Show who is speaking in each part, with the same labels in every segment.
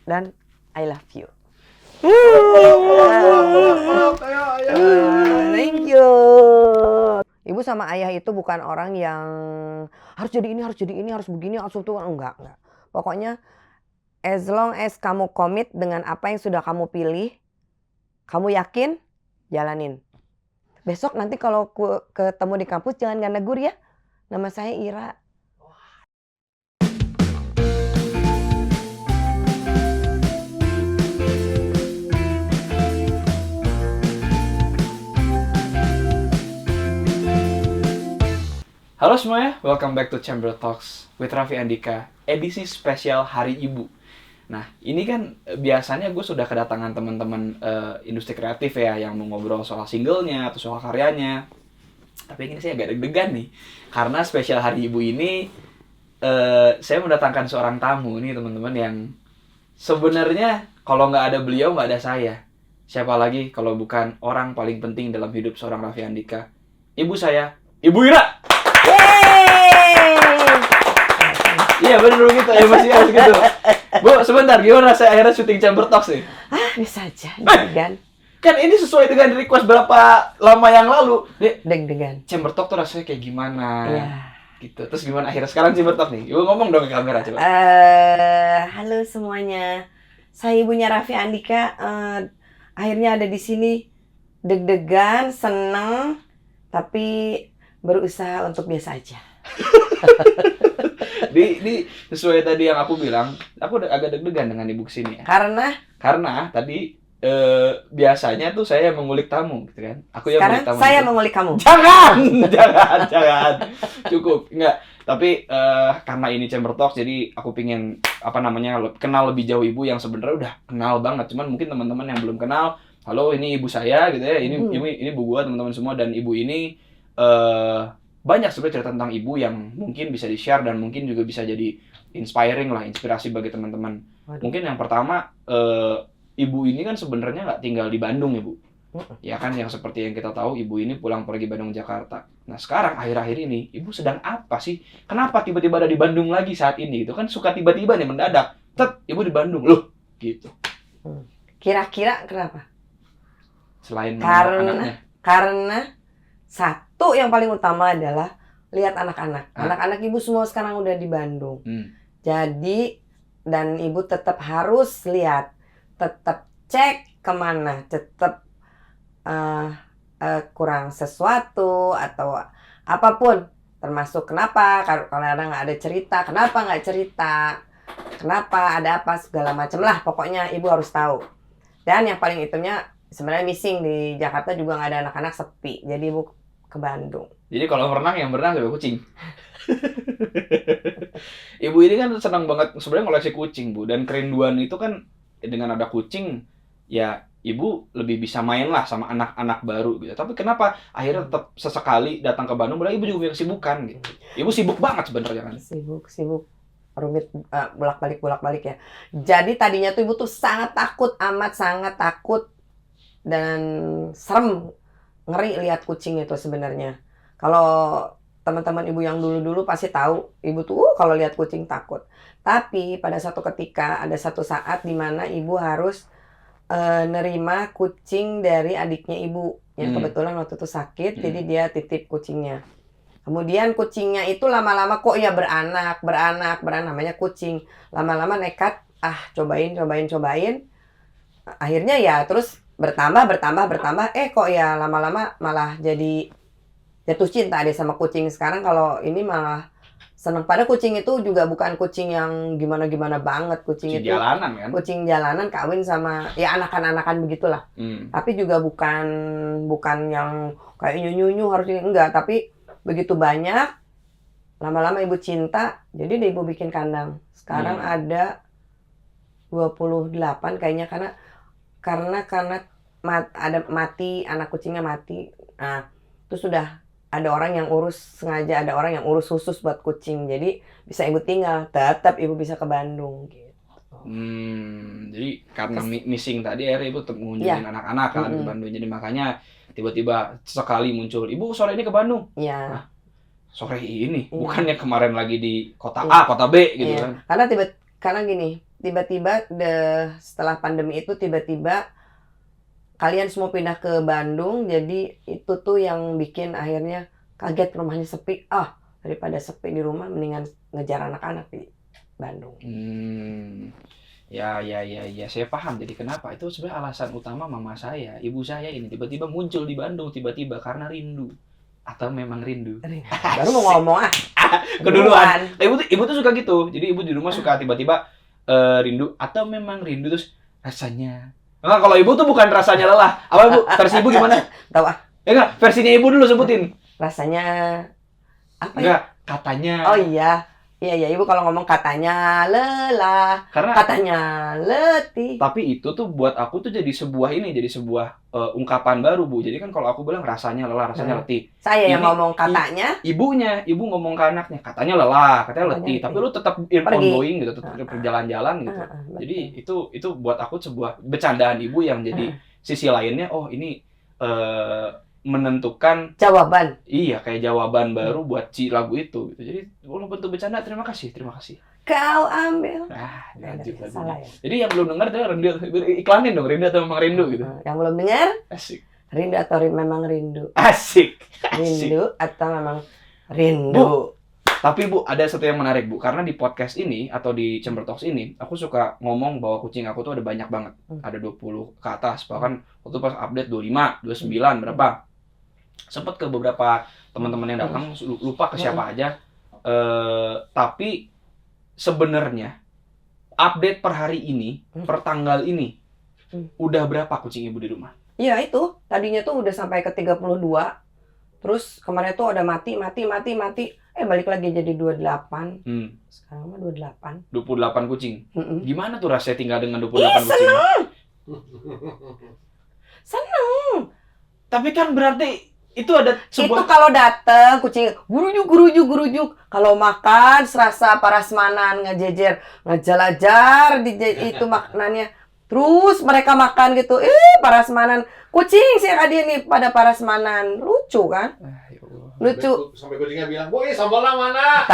Speaker 1: dan I love you. Thank you. Ibu sama ayah itu bukan orang yang harus jadi ini, harus begini, harus itu. Enggak. Pokoknya as long as kamu komit dengan apa yang sudah kamu pilih, kamu yakin, jalanin. Besok nanti kalau ketemu di kampus jangan gak negur ya. Nama saya Ira.
Speaker 2: Halo semuanya, welcome back to Chamber Talks with Raffi Andika, edisi spesial Hari Ibu. Nah, ini kan biasanya gue sudah kedatangan teman-teman industri kreatif ya, yang mau ngobrol soal singlenya atau soal karyanya. Tapi ini saya agak deg-degan nih, karena spesial Hari Ibu ini saya mendatangkan seorang tamu nih teman-teman yang sebenarnya kalau nggak ada beliau nggak ada saya. Siapa lagi kalau bukan orang paling penting dalam hidup seorang Raffi Andika? Ibu saya, Ibu Ira. Iya bener gitu ya, masih harus gitu. Bu, sebentar, gimana saya akhirnya syuting Chamber Talks nih?
Speaker 1: Bisa aja, deg-degan.
Speaker 2: Kan ini sesuai dengan request berapa lama yang lalu.
Speaker 1: Deg-degan.
Speaker 2: Chamber Talk tuh rasanya kayak gimana?
Speaker 1: Iya.
Speaker 2: Gitu. Terus gimana akhirnya sekarang Chamber Talk nih? Ibu ngomong dong ke kamera coba.
Speaker 1: Halo semuanya. Saya ibunya Raffi Andika. Akhirnya ada di sini, deg-degan, seneng, tapi berusaha untuk biasa aja.
Speaker 2: Di sesuai tadi yang aku bilang, aku udah agak deg-degan dengan ibu kesini ya. Karena tadi biasanya tuh saya mengulik tamu gitu kan. Aku yang
Speaker 1: Sekarang
Speaker 2: mengulik tamu.
Speaker 1: saya mengulik kamu.
Speaker 2: Jangan. Cukup. Enggak. Tapi karena ini Chamber Talks, jadi aku pingin kenal lebih jauh ibu yang sebenarnya udah kenal banget. Cuman mungkin teman-teman yang belum kenal, halo ini ibu saya gitu ya. Ini ibu gua teman-teman semua, dan ibu ini banyak sebenarnya cerita tentang ibu yang mungkin bisa di-share dan mungkin juga bisa jadi inspiring lah, inspirasi bagi teman-teman. Mungkin yang pertama, ibu ini kan sebenarnya nggak tinggal di Bandung ya Bu. Ya kan, yang seperti yang kita tahu ibu ini pulang pergi Bandung Jakarta. Nah sekarang akhir-akhir ini ibu sedang apa sih? Kenapa tiba-tiba ada di Bandung lagi saat ini gitu kan? Suka tiba-tiba nih mendadak, ibu di Bandung loh gitu.
Speaker 1: Kira-kira kenapa?
Speaker 2: Selain anaknya.
Speaker 1: Karena satu yang paling utama adalah lihat anak-anak. Anak-anak ibu semua sekarang udah di Bandung. Jadi, dan ibu tetap harus lihat, tetap cek kemana, tetap kurang sesuatu atau apapun. Termasuk kenapa, kalau nggak ada cerita, kenapa nggak cerita, kenapa, ada apa, segala macam lah. Pokoknya ibu harus tahu. Dan yang paling itunya, sebenarnya missing di Jakarta juga nggak ada anak-anak, sepi. Jadi ibu ke Bandung.
Speaker 2: Jadi kalau yang berenang juga kucing. Ibu ini kan senang banget sebenarnya ngoleksi kucing Bu, dan kerinduan itu kan dengan ada kucing ya ibu lebih bisa main lah sama anak-anak baru gitu. Tapi kenapa akhirnya tetap sesekali datang ke Bandung? Padahal ibu juga punya kesibukan gitu. Ibu sibuk banget sebenarnya kan.
Speaker 1: Sibuk rumit, bolak-balik ya. Jadi tadinya tuh ibu tuh sangat takut dan serem, ngeri lihat kucing itu sebenarnya. Kalau teman-teman ibu yang dulu-dulu pasti tahu, ibu tuh kalau lihat kucing takut. Tapi pada satu ketika ada satu saat di mana ibu harus nerima kucing dari adiknya ibu yang kebetulan waktu itu sakit, jadi dia titip kucingnya. Kemudian kucingnya itu lama-lama kok ya beranak, namanya kucing. Lama-lama nekat, cobain. Akhirnya ya terus bertambah, kok ya lama-lama malah jadi jatuh cinta deh sama kucing. Sekarang kalau ini malah seneng. Pada kucing itu juga bukan kucing yang gimana-gimana banget. Kucing itu
Speaker 2: jalanan kan?
Speaker 1: Kucing jalanan kawin sama ya anakan-anakan begitulah. Tapi juga bukan yang kayak nyunyu harus enggak, tapi begitu banyak, lama-lama ibu cinta, jadi ibu bikin kandang. Sekarang ada 28 kayaknya, karena ada mati, anak kucingnya mati. Nah, itu sudah ada orang yang sengaja ada orang yang urus khusus buat kucing. Jadi bisa ibu tinggal, tetap ibu bisa ke Bandung gitu.
Speaker 2: Jadi karena missing tadi akhirnya ibu tetap mengunjungi anak-anak kan ke Bandung. Jadi makanya tiba-tiba sekali muncul, ibu sore ini ke Bandung.
Speaker 1: Iya.
Speaker 2: Nah, sore ini, bukannya kemarin lagi di kota A, kota B gitu kan.
Speaker 1: Karena karena gini, tiba-tiba setelah pandemi itu tiba-tiba kalian semua pindah ke Bandung, jadi itu tuh yang bikin akhirnya kaget rumahnya sepi. Daripada sepi di rumah, mendingan ngejar anak-anak di Bandung.
Speaker 2: Ya, saya paham. Jadi kenapa? Itu sebenarnya alasan utama mama saya, ibu saya ini tiba-tiba muncul di Bandung tiba-tiba karena rindu. Atau memang rindu.
Speaker 1: Baru mau ngomong
Speaker 2: keduluan. Ibu tuh suka gitu. Jadi ibu di rumah suka tiba-tiba rindu atau memang rindu terus rasanya. Nah, kalau ibu tuh bukan rasanya lelah. Apa ibu? Versi ibu gimana?
Speaker 1: Tahu ah.
Speaker 2: Ya enggak, versinya ibu dulu sebutin.
Speaker 1: Rasanya apa
Speaker 2: enggak, ya? Katanya.
Speaker 1: Oh iya. Iya, ibu kalau ngomong katanya lelah, karena katanya letih.
Speaker 2: Tapi itu tuh buat aku tuh jadi sebuah ungkapan baru, Bu. Jadi kan kalau aku bilang rasanya lelah, rasanya letih.
Speaker 1: Saya yang ngomong katanya.
Speaker 2: Ibu ngomong ke anaknya, katanya lelah, katanya letih. Tapi lu tetap ongoing gitu, tetap berjalan-jalan gitu. Jadi itu buat aku sebuah bercandaan ibu yang jadi sisi lainnya, oh ini menentukan
Speaker 1: jawaban.
Speaker 2: Iya, kayak jawaban baru buat lagu itu gitu. Jadi walaupun bentuk bercanda, terima kasih.
Speaker 1: Kau ambil.
Speaker 2: Lanjut lagi.
Speaker 1: Salah ya.
Speaker 2: Jadi yang belum dengar tuh rindu, iklanin dong, rindu atau memang rindu gitu.
Speaker 1: Yang belum dengar?
Speaker 2: Asik.
Speaker 1: Rindu atau memang rindu?
Speaker 2: Asik.
Speaker 1: Rindu atau memang rindu.
Speaker 2: Bu, tapi Bu, ada satu yang menarik Bu, karena di podcast ini atau di Chamber Talks ini, aku suka ngomong bahwa kucing aku tuh ada banyak banget. Ada 20 ke atas, bahkan waktu pas update 25, 29 berapa. Sempat ke beberapa teman-teman yang datang, lupa ke siapa aja. Tapi sebenarnya update per hari ini, per tanggal ini, udah berapa kucing ibu di rumah?
Speaker 1: Iya itu, tadinya tuh udah sampai ke 32. Terus kemarin tuh ada mati. Balik lagi jadi 28. Sekarang mah 28.
Speaker 2: 28 kucing. Gimana tuh rasanya tinggal dengan 28 kucing?
Speaker 1: Seneng.
Speaker 2: Tapi kan berarti itu ada sebuah...
Speaker 1: Itu kalau dateng kucing gurujuk. Kalau makan serasa parasmanan, ngejejer, ngejalajar itu makanannya. Terus mereka makan gitu, parasmanan. Kucing sih dia nih pada parasmanan. Lucu kan? Lucu.
Speaker 3: Sampai kucingnya bilang, "Boy, sambalnya mana?"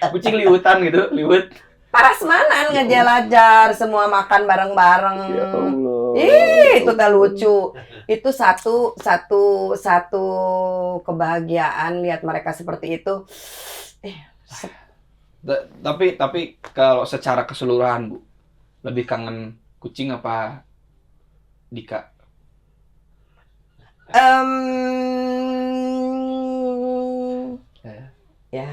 Speaker 2: Kucing liutan gitu, liwet.
Speaker 1: Parasmanan ngejalajar, semua makan bareng-bareng.
Speaker 2: Ya Allah.
Speaker 1: Itu teh lucu. Itu satu kebahagiaan lihat mereka seperti itu.
Speaker 2: Tapi kalau secara keseluruhan Bu, lebih kangen kucing apa Dika?
Speaker 1: Ya,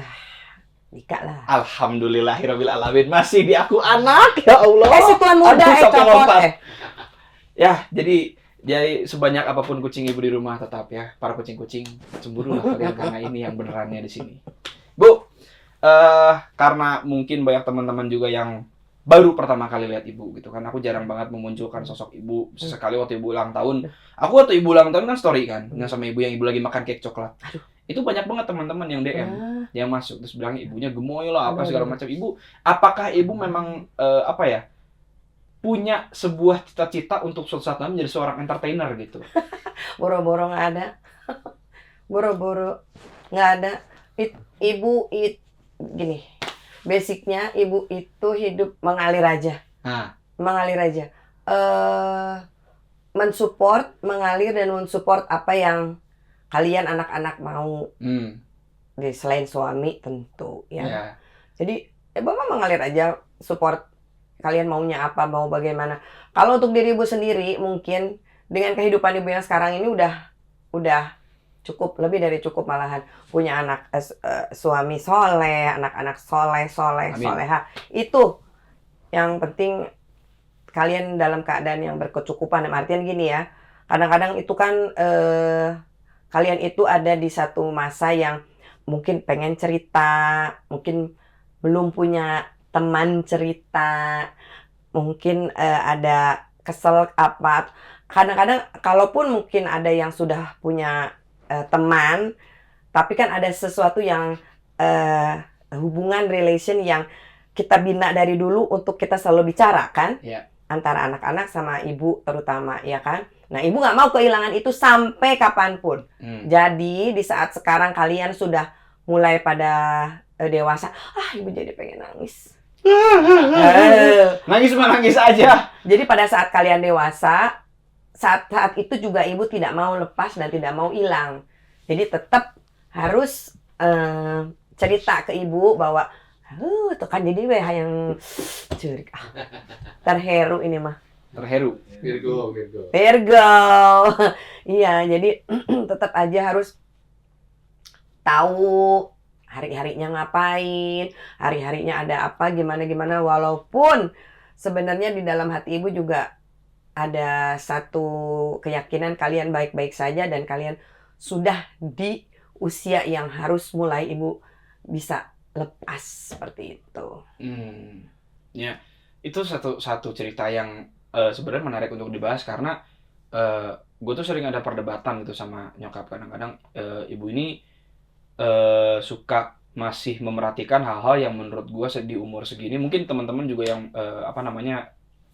Speaker 1: Dika lah.
Speaker 2: Alhamdulillahirabbil alamin, masih di aku anak, ya Allah.
Speaker 1: Si tuan muda copot.
Speaker 2: Ya, jadi sebanyak apapun kucing ibu di rumah tetap ya, para kucing-kucing cemburu lah kalian karena ini yang benerannya di sini. Bu, karena mungkin banyak teman-teman juga yang baru pertama kali lihat ibu gitu kan, aku jarang banget memunculkan sosok ibu. Sesekali waktu ibu ulang tahun, waktu ibu ulang tahun kan story kan, yang sama ibu yang ibu lagi makan cake coklat. Itu banyak banget teman-teman yang DM, yang masuk terus bilang ibunya gemoy lah apa segala macam. Ibu, apakah ibu memang punya sebuah cita-cita untuk suatu saat nanti menjadi seorang entertainer gitu?
Speaker 1: Boro-boro nggak ada. Boro-boro nggak ada. Ibu gini. Basicnya ibu itu hidup mengalir aja. Mengalir aja. Mensupport, mengalir dan mensupport apa yang kalian anak-anak mau. Selain suami tentu ya. Jadi Bapak mengalir aja, support kalian maunya apa, mau bagaimana. Kalau untuk diri ibu sendiri mungkin dengan kehidupan ibu yang sekarang ini udah cukup, lebih dari cukup malahan. Punya anak suami soleh, anak-anak soleha. Itu yang penting, kalian dalam keadaan yang berkecukupan. Artian gini ya, kadang-kadang itu kan kalian itu ada di satu masa yang mungkin pengen cerita, mungkin belum punya teman cerita, mungkin ada kesel apa. Kadang-kadang kalaupun mungkin ada yang sudah punya teman, tapi kan ada sesuatu yang hubungan relation yang kita bina dari dulu untuk kita selalu bicara kan, antara anak-anak sama ibu terutama ya kan. Nah ibu nggak mau kehilangan itu sampai kapanpun. Jadi di saat sekarang kalian sudah mulai pada dewasa, ibu jadi pengen nangis.
Speaker 2: Nangis mah nangis aja.
Speaker 1: Jadi pada saat kalian dewasa, saat itu juga ibu tidak mau lepas dan tidak mau hilang. Jadi tetap harus cerita ke ibu bahwa tuh kan jadi yang cerik terheru ini mah.
Speaker 2: Terheru.
Speaker 3: Virgo.
Speaker 1: Iya, jadi tetap aja harus tahu hari-harinya ngapain, hari-harinya ada apa, gimana, walaupun sebenarnya di dalam hati ibu juga ada satu keyakinan kalian baik-baik saja dan kalian sudah di usia yang harus mulai ibu bisa lepas seperti itu.
Speaker 2: Ya, itu satu cerita yang sebenarnya menarik untuk dibahas karena gue tuh sering ada perdebatan gitu sama nyokap. Kadang-kadang ibu ini suka masih memerhatikan hal-hal yang menurut gue di umur segini, mungkin teman-teman juga yang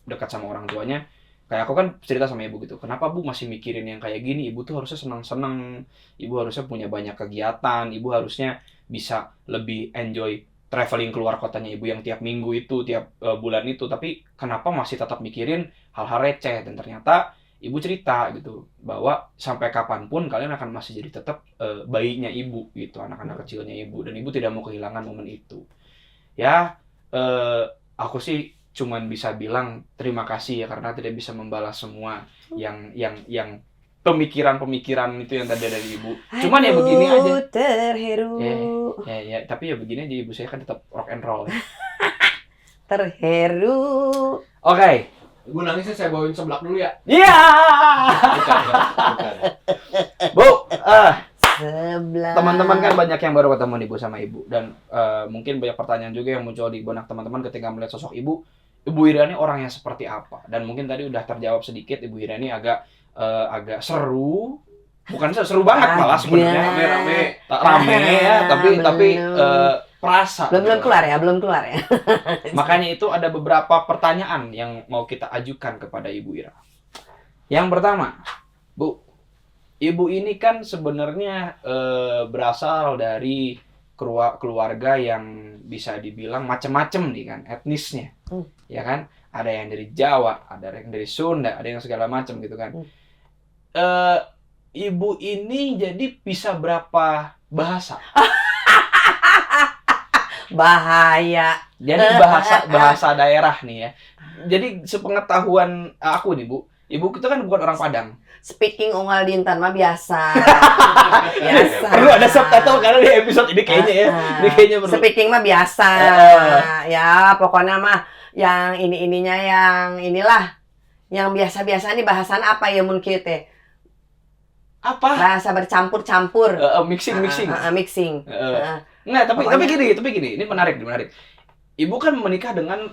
Speaker 2: dekat sama orang tuanya, kayak aku kan cerita sama ibu gitu, kenapa bu masih mikirin yang kayak gini, ibu tuh harusnya senang-senang, ibu harusnya punya banyak kegiatan, ibu harusnya bisa lebih enjoy traveling keluar kotanya ibu yang tiap minggu itu, tiap bulan itu, tapi kenapa masih tetap mikirin hal-hal receh. Dan ternyata ibu cerita gitu bahwa sampai kapanpun kalian akan masih jadi tetap bayinya ibu gitu, anak-anak kecilnya ibu, dan ibu tidak mau kehilangan momen itu. Ya, aku sih cuman bisa bilang terima kasih ya karena tidak bisa membalas semua yang pemikiran itu yang tadi dari ibu. Cuman ya begini aja.
Speaker 1: Terheru.
Speaker 2: Ya, tapi ya begini aja, ibu saya kan tetap rock and roll.
Speaker 1: Terheru.
Speaker 2: Oke.
Speaker 3: Ibu nangisnya saya bawain seblak dulu ya.
Speaker 2: Iya.
Speaker 3: Bukan.
Speaker 2: Bu,
Speaker 1: Sebelah.
Speaker 2: teman-teman kan banyak yang baru ketemu ibu sama ibu, dan mungkin banyak pertanyaan juga yang muncul di benak teman-teman ketika melihat sosok ibu. Ibu Ira ini orang yang seperti apa? Dan mungkin tadi udah terjawab sedikit, Ibu Ira ini agak seru, bukan seru banget malah sebenarnya, rame ya, tapi perasa.
Speaker 1: Belum keluar ya.
Speaker 2: Makanya itu ada beberapa pertanyaan yang mau kita ajukan kepada Ibu Ira. Yang pertama, Bu, Ibu ini kan sebenarnya berasal dari keluarga yang bisa dibilang macam-macam nih kan etnisnya, ya kan? Ada yang dari Jawa, ada yang dari Sunda, ada yang segala macam gitu kan. Ibu ini jadi bisa berapa bahasa?
Speaker 1: Bahaya.
Speaker 2: Jadi bahasa daerah nih ya. Jadi sepengetahuan aku nih Bu, ibu itu kan bukan orang Padang.
Speaker 1: Speaking Unggal Dinten mah biasa.
Speaker 2: Perlu ada subtitle karena di episode ini kayaknya ya. Ini kayaknya perlu.
Speaker 1: Speaking mah biasa. Ya, pokoknya mah yang ininya yang inilah. Yang biasa-biasa nih bahasan apa ya mungkin teh?
Speaker 2: Apa?
Speaker 1: Bahasa bercampur-campur.
Speaker 2: Mixing.
Speaker 1: Pokoknya.
Speaker 2: tapi gini, ini menarik. Ibu kan menikah dengan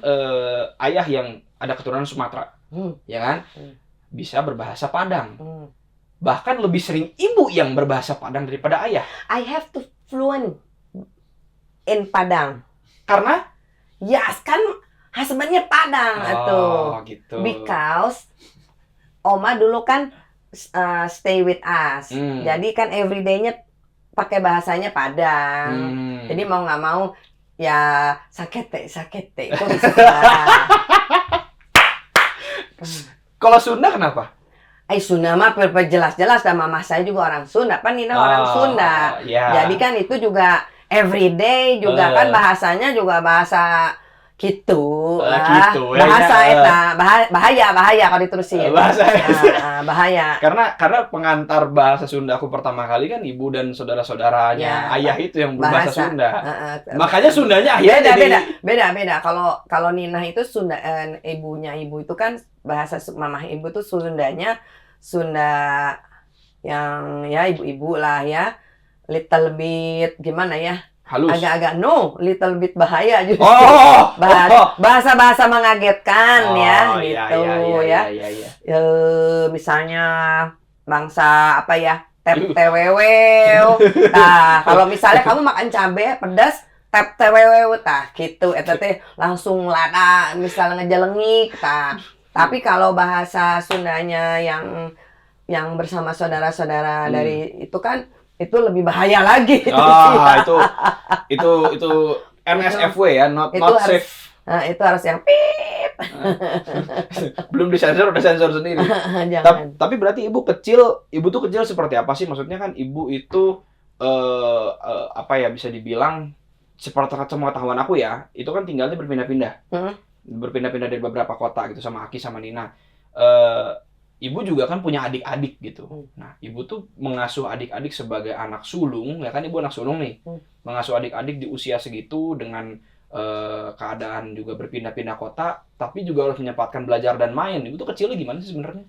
Speaker 2: ayah yang ada keturunan Sumatera. Ya kan? Bisa berbahasa Padang. Bahkan lebih sering ibu yang berbahasa Padang daripada ayah.
Speaker 1: I have to fluent in Padang.
Speaker 2: Karena?
Speaker 1: Yes, kan husbandnya Padang tuh.
Speaker 2: Gitu.
Speaker 1: Because Oma dulu kan stay with us. Jadi kan everyday-nya pakai bahasanya Padang. Jadi mau nggak mau ya sakete itu bisa.
Speaker 2: Kalau Sunda kenapa?
Speaker 1: Sunda mah jelas-jelas, dan mama saya juga orang Sunda, kan Nina orang Sunda.
Speaker 2: Yeah.
Speaker 1: Jadi kan itu juga everyday juga kan bahasanya juga bahasa gitu. Bahasa eta bahaya kalau diterusin. Bahaya.
Speaker 2: Karena pengantar bahasa Sunda aku pertama kali kan ibu dan saudara-saudaranya ayah itu yang berbahasa Sunda. Makanya Sundanya ayah
Speaker 1: beda. Kalau Nina itu Sunda, ibunya ibu itu kan bahasa mamah ibu tuh Sundanya Sunda yang ya ibu-ibu lah ya, little bit gimana ya,
Speaker 2: halus,
Speaker 1: agak-agak little bit bahaya justru. Bahasa Mengagetkan gitu ya. Misalnya bangsa apa ya, tewewew. Nah, kalau misalnya kamu makan cabai pedas, tewewew tah gitu eta teh langsung lada misalnya ngejelengik tah. Tapi kalau bahasa Sundanya yang bersama saudara-saudara dari itu kan itu lebih bahaya lagi.
Speaker 2: Ah, itu NSFW ya, not
Speaker 1: Itu
Speaker 2: not
Speaker 1: harus-
Speaker 2: safe.
Speaker 1: Nah, itu harus yang pip.
Speaker 2: Belum disensor, udah sensor sendiri.
Speaker 1: Jangan.
Speaker 2: Tapi berarti ibu tuh kecil seperti apa sih? Maksudnya kan ibu itu apa ya, bisa dibilang seperti pengetahuan aku ya, itu kan tinggalnya berpindah-pindah. Berpindah-pindah dari beberapa kota gitu sama Aki sama Nina. Ibu juga kan punya adik-adik gitu. Nah, ibu tuh mengasuh adik-adik sebagai anak sulung, ya kan ibu anak sulung nih. Mengasuh adik-adik di usia segitu dengan keadaan juga berpindah-pindah kota, tapi juga harus menyempatkan belajar dan main. Ibu tuh kecilnya gimana sih sebenarnya?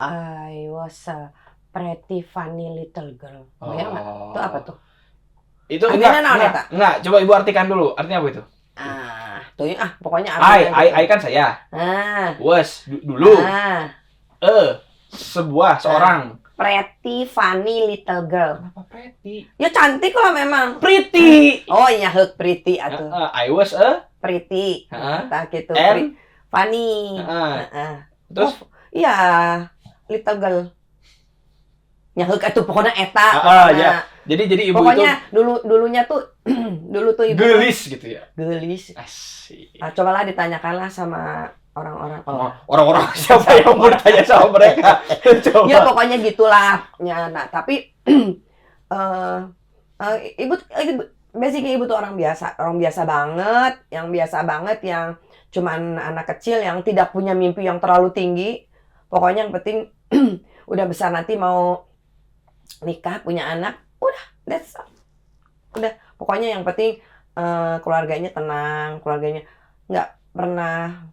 Speaker 1: I was a pretty funny little girl. Oh, ya nggak? Itu apa tuh?
Speaker 2: Itu
Speaker 1: Artinya naon eta?
Speaker 2: enggak, coba ibu artikan dulu. Artinya apa itu?
Speaker 1: Tuh pokoknya
Speaker 2: I kan saya. Was dulu. Sebuah seorang.
Speaker 1: Pretty funny little girl.
Speaker 2: Kenapa pretty?
Speaker 1: Ya cantik lah memang.
Speaker 2: Pretty.
Speaker 1: Oh iya, pretty atuh.
Speaker 2: I was a
Speaker 1: Pretty. Tah gitu.
Speaker 2: And?
Speaker 1: Funny.
Speaker 2: Terus?
Speaker 1: Iya, little girl. Nya heuk atuh pokoknya eta.
Speaker 2: Ya. Jadi ibu
Speaker 1: pokoknya dulunya tuh dulu tuh
Speaker 2: itu
Speaker 1: ibu
Speaker 2: gelis gitu ya.
Speaker 1: gelis.
Speaker 2: Asik.
Speaker 1: Cobalah ditanyakanlah sama orang-orang.
Speaker 2: Orang-orang siapa yang mau tanya sama mereka? Coba.
Speaker 1: Ya pokoknya gitulah. Ya, nah tapi ibu basically ibu tuh orang biasa banget, yang cuman anak kecil yang tidak punya mimpi yang terlalu tinggi. Pokoknya yang penting udah besar nanti mau nikah, punya anak, udah pokoknya yang penting keluarganya tenang, keluarganya nggak pernah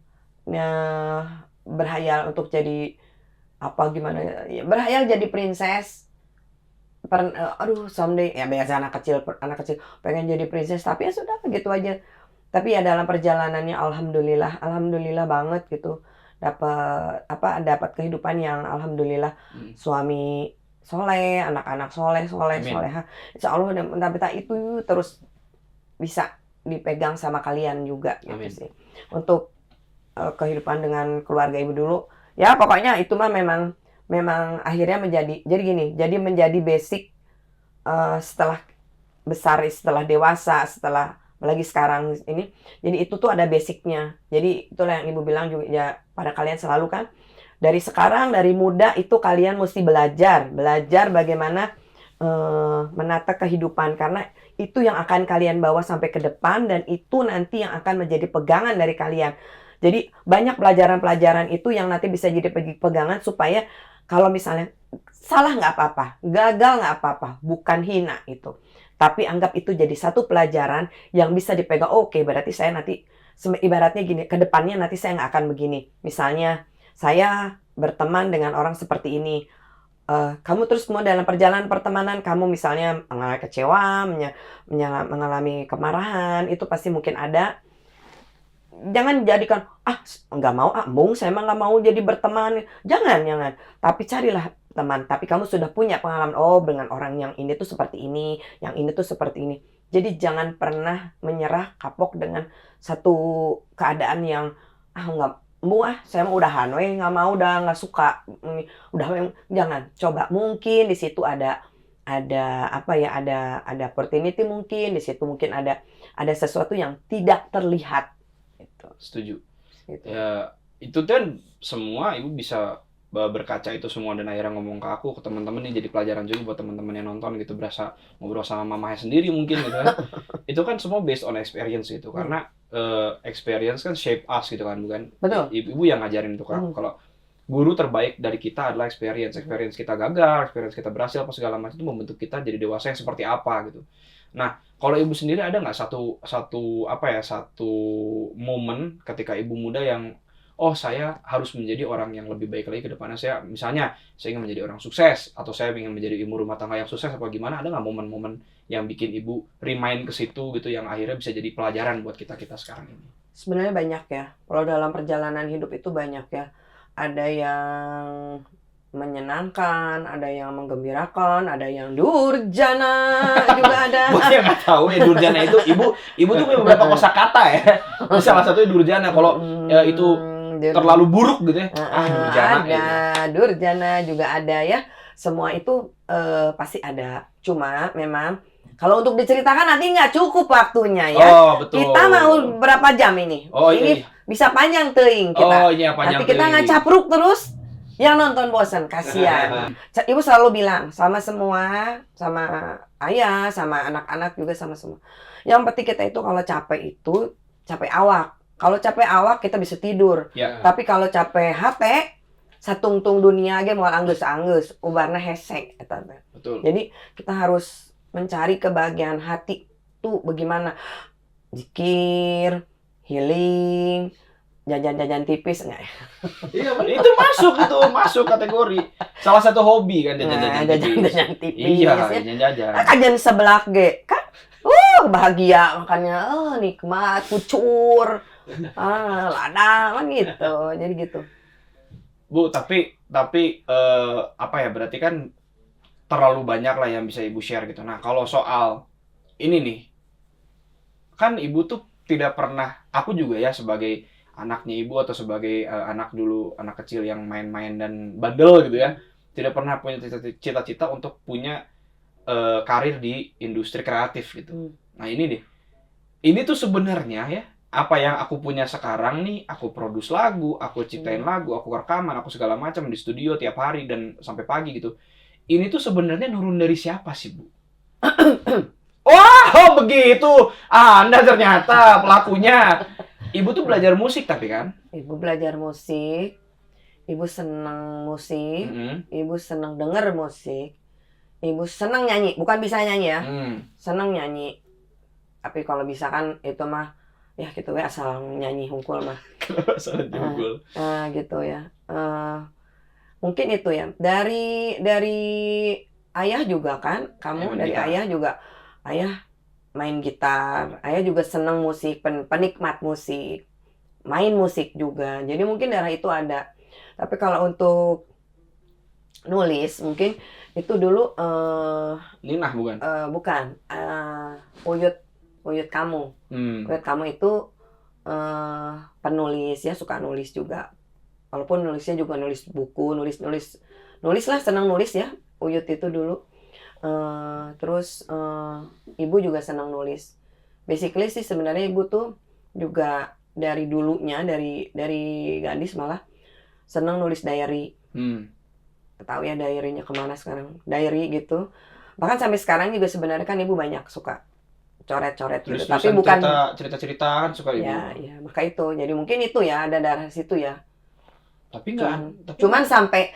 Speaker 1: berhayal untuk jadi apa gimana ya, berhayal jadi princess. Someday ya biasa anak kecil pengen jadi princess, tapi ya sudah gitu aja. Tapi ya dalam perjalanannya alhamdulillah banget gitu, dapat kehidupan yang alhamdulillah, suami soleh, anak-anak soleha, insya Allah. Tapi itu terus bisa dipegang sama kalian juga gitu sih untuk kehidupan dengan keluarga ibu dulu. Ya pokoknya itu mah memang akhirnya menjadi basic setelah besar, setelah dewasa, setelah apalagi sekarang ini. Jadi itu tuh ada basicnya. Jadi itulah yang ibu bilang juga ya pada kalian selalu kan. Dari sekarang, dari muda itu kalian mesti belajar bagaimana menata kehidupan, karena itu yang akan kalian bawa sampai ke depan dan itu nanti yang akan menjadi pegangan dari kalian. Jadi banyak pelajaran-pelajaran itu yang nanti bisa jadi pegangan supaya kalau misalnya salah nggak apa-apa, gagal nggak apa-apa, bukan hina itu. Tapi anggap itu jadi satu pelajaran yang bisa dipegang. Oke, berarti saya nanti ibaratnya gini, ke depannya nanti saya nggak akan begini. Misalnya saya berteman dengan orang seperti ini. Kamu terus mau dalam perjalanan pertemanan kamu misalnya mengalami kecewa, mengalami kemarahan, itu pasti mungkin ada. Jangan jadikan nggak mau, Bung, saya emang nggak mau jadi berteman. Jangan. Tapi carilah teman. Tapi kamu sudah punya pengalaman. Dengan orang yang ini tuh seperti ini, yang ini tuh seperti ini. Jadi jangan pernah menyerah kapok dengan satu keadaan yang nggak mau, saya mau udahan, nggak mau, udah nggak suka, jangan. Coba mungkin di situ ada opportunity, mungkin di situ mungkin ada sesuatu yang tidak terlihat.
Speaker 2: Setuju. Gitu. Ya, itu kan semua ibu bisa berkaca itu semua dan akhirnya ngomong ke aku, ke teman-teman nih, jadi pelajaran juga buat teman-teman yang nonton gitu, berasa ngobrol sama mamanya sendiri mungkin gitu kan. Itu kan semua based on experience gitu, karena experience kan shape us gitu kan, bukan?
Speaker 1: Betul.
Speaker 2: Ibu yang ngajarin itu kan. Kalau guru terbaik dari kita adalah experience kita gagal, experience kita berhasil, apa segala macam itu membentuk kita jadi dewasa yang seperti apa gitu. Nah, kalau ibu sendiri ada nggak satu momen ketika ibu muda yang saya harus menjadi orang yang lebih baik lagi ke depannya. Saya ingin menjadi orang sukses, atau saya ingin menjadi ibu rumah tangga yang sukses, apa gimana? Ada nggak momen-momen yang bikin ibu remind ke situ gitu, yang akhirnya bisa jadi pelajaran buat kita sekarang ini?
Speaker 1: Sebenarnya banyak ya. Kalau dalam perjalanan hidup itu banyak ya. Ada yang menyenangkan, ada yang menggembirakan, ada yang durjana juga ada.
Speaker 2: Buat yang nggak tahu ya, durjana itu ibu tuh punya beberapa kosakata ya. Salah satunya durjana. Kalau itu terlalu buruk gitu ya.
Speaker 1: Durjana juga ada ya. semua itu pasti ada. Cuma memang kalau untuk diceritakan nanti nggak cukup waktunya ya.
Speaker 2: Oh, betul.
Speaker 1: Kita mau berapa jam ini?
Speaker 2: Oh,
Speaker 1: Ini
Speaker 2: iya.
Speaker 1: bisa panjang teuing kita.
Speaker 2: Oh, iya panjang.
Speaker 1: Tapi kita nggak capruk terus, yang nonton bosan, kasihan. Ibu selalu bilang sama semua, sama ayah, sama anak-anak juga sama semua. Yang penting kita itu kalau capek itu capek awak. Kalau capek awak kita bisa tidur.
Speaker 2: Ya.
Speaker 1: Tapi kalau capek hati, satungtung dunia ge moal anggeus-anggeus, ubarna hesek eta teh.
Speaker 2: Betul.
Speaker 1: Jadi kita harus mencari kebahagiaan hati tuh bagaimana? Zikir, healing, jajan-jajan tipis enggak ya?
Speaker 3: Iya bener.
Speaker 2: Itu masuk kategori. Salah satu hobi kan jajan-jajan tipis.
Speaker 1: Jajan tipis.
Speaker 2: Iya,
Speaker 1: ya.
Speaker 2: jajan-jajan.
Speaker 1: Kajian sebelah ge kan bahagia makannya, nikmat, kucur, lada kan gitu, jadi gitu.
Speaker 2: Bu, tapi apa ya, berarti kan terlalu banyak lah yang bisa Ibu share gitu. Nah, kalau soal ini nih, kan Ibu tuh tidak pernah, aku juga ya sebagai anaknya Ibu atau sebagai anak kecil yang main-main dan bandel gitu ya, tidak pernah punya cita-cita untuk punya karir di industri kreatif gitu. Nah ini tuh sebenarnya ya, apa yang aku punya sekarang nih, aku produce lagu, aku ciptain lagu, aku rekaman, aku segala macam di studio tiap hari dan sampai pagi gitu. Ini tuh sebenarnya nurun dari siapa sih, Bu? Oh begitu, Anda ternyata pelakunya. Ibu tuh belajar musik tapi kan?
Speaker 1: Ibu belajar musik, ibu senang musik, ibu senang denger musik. Ibu senang nyanyi, bukan bisa nyanyi ya, senang nyanyi. Tapi kalau bisa kan itu mah, ya gitu ya asal nyanyi hungkul mah.
Speaker 2: Asal hungkul.
Speaker 1: Gitu ya. Mungkin itu ya. Dari ayah juga kan, kamu dari gitar. Ayah juga, ayah main gitar, ayah juga senang musik, penikmat musik, main musik juga. Jadi mungkin darah itu ada. Tapi kalau untuk nulis mungkin itu dulu
Speaker 2: Ninah bukan?
Speaker 1: Bukan. Uyut kamu. Uyut kamu itu penulis ya, suka nulis juga. Walaupun nulisnya juga nulis buku, nulis lah, senang nulis ya. Uyut itu dulu. Terus ibu juga senang nulis. Basically sih sebenarnya ibu tuh juga dari dulunya, dari gadis malah senang nulis diary. Tahu ya diary-nya kemana sekarang, diary gitu. Bahkan sampai sekarang juga sebenarnya kan ibu banyak suka coret-coret gitu, tapi bukan
Speaker 2: cerita-cerita kan suka ibu.
Speaker 1: Ya maka itu, jadi mungkin itu ya ada darah situ ya.
Speaker 2: Tapi enggak.
Speaker 1: Cuman sampai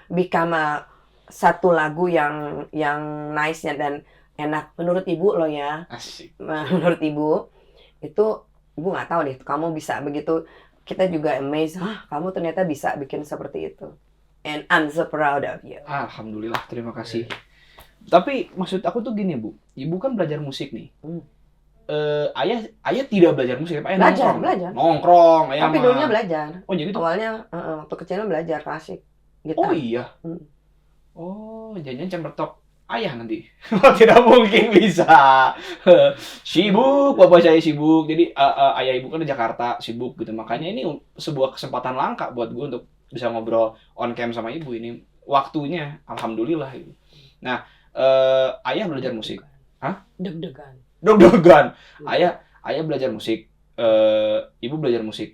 Speaker 1: become satu lagu yang nice-nya dan enak menurut ibu loh ya.
Speaker 2: Asik.
Speaker 1: Menurut ibu itu ibu nggak tahu deh, kamu bisa begitu. Kita juga amazed, kamu ternyata bisa bikin seperti itu. And I'm so proud of you.
Speaker 2: Alhamdulillah, terima kasih. Tapi maksud aku tuh gini, Bu. Ibu kan belajar musik nih. Ayah tidak belajar musik, Ayah
Speaker 1: belajar.
Speaker 2: Nongkrong, ayah.
Speaker 1: Tapi dulunya belajar.
Speaker 2: Oh, jadi tuh.
Speaker 1: Awalnya waktu kecilnya belajar klasik. Gitar.
Speaker 2: Oh iya. Oh, jangan cembertok ayah nanti. Tidak mungkin bisa. Sibuk, bapak saya sibuk. Jadi ayah ibu kan di Jakarta, sibuk gitu. Makanya ini sebuah kesempatan langka buat gue untuk bisa ngobrol on cam sama ibu. Ini waktunya, alhamdulillah. Gitu. Nah, ayah belajar musik. Hah? Deg-degan. Ayah belajar musik. Ibu belajar musik.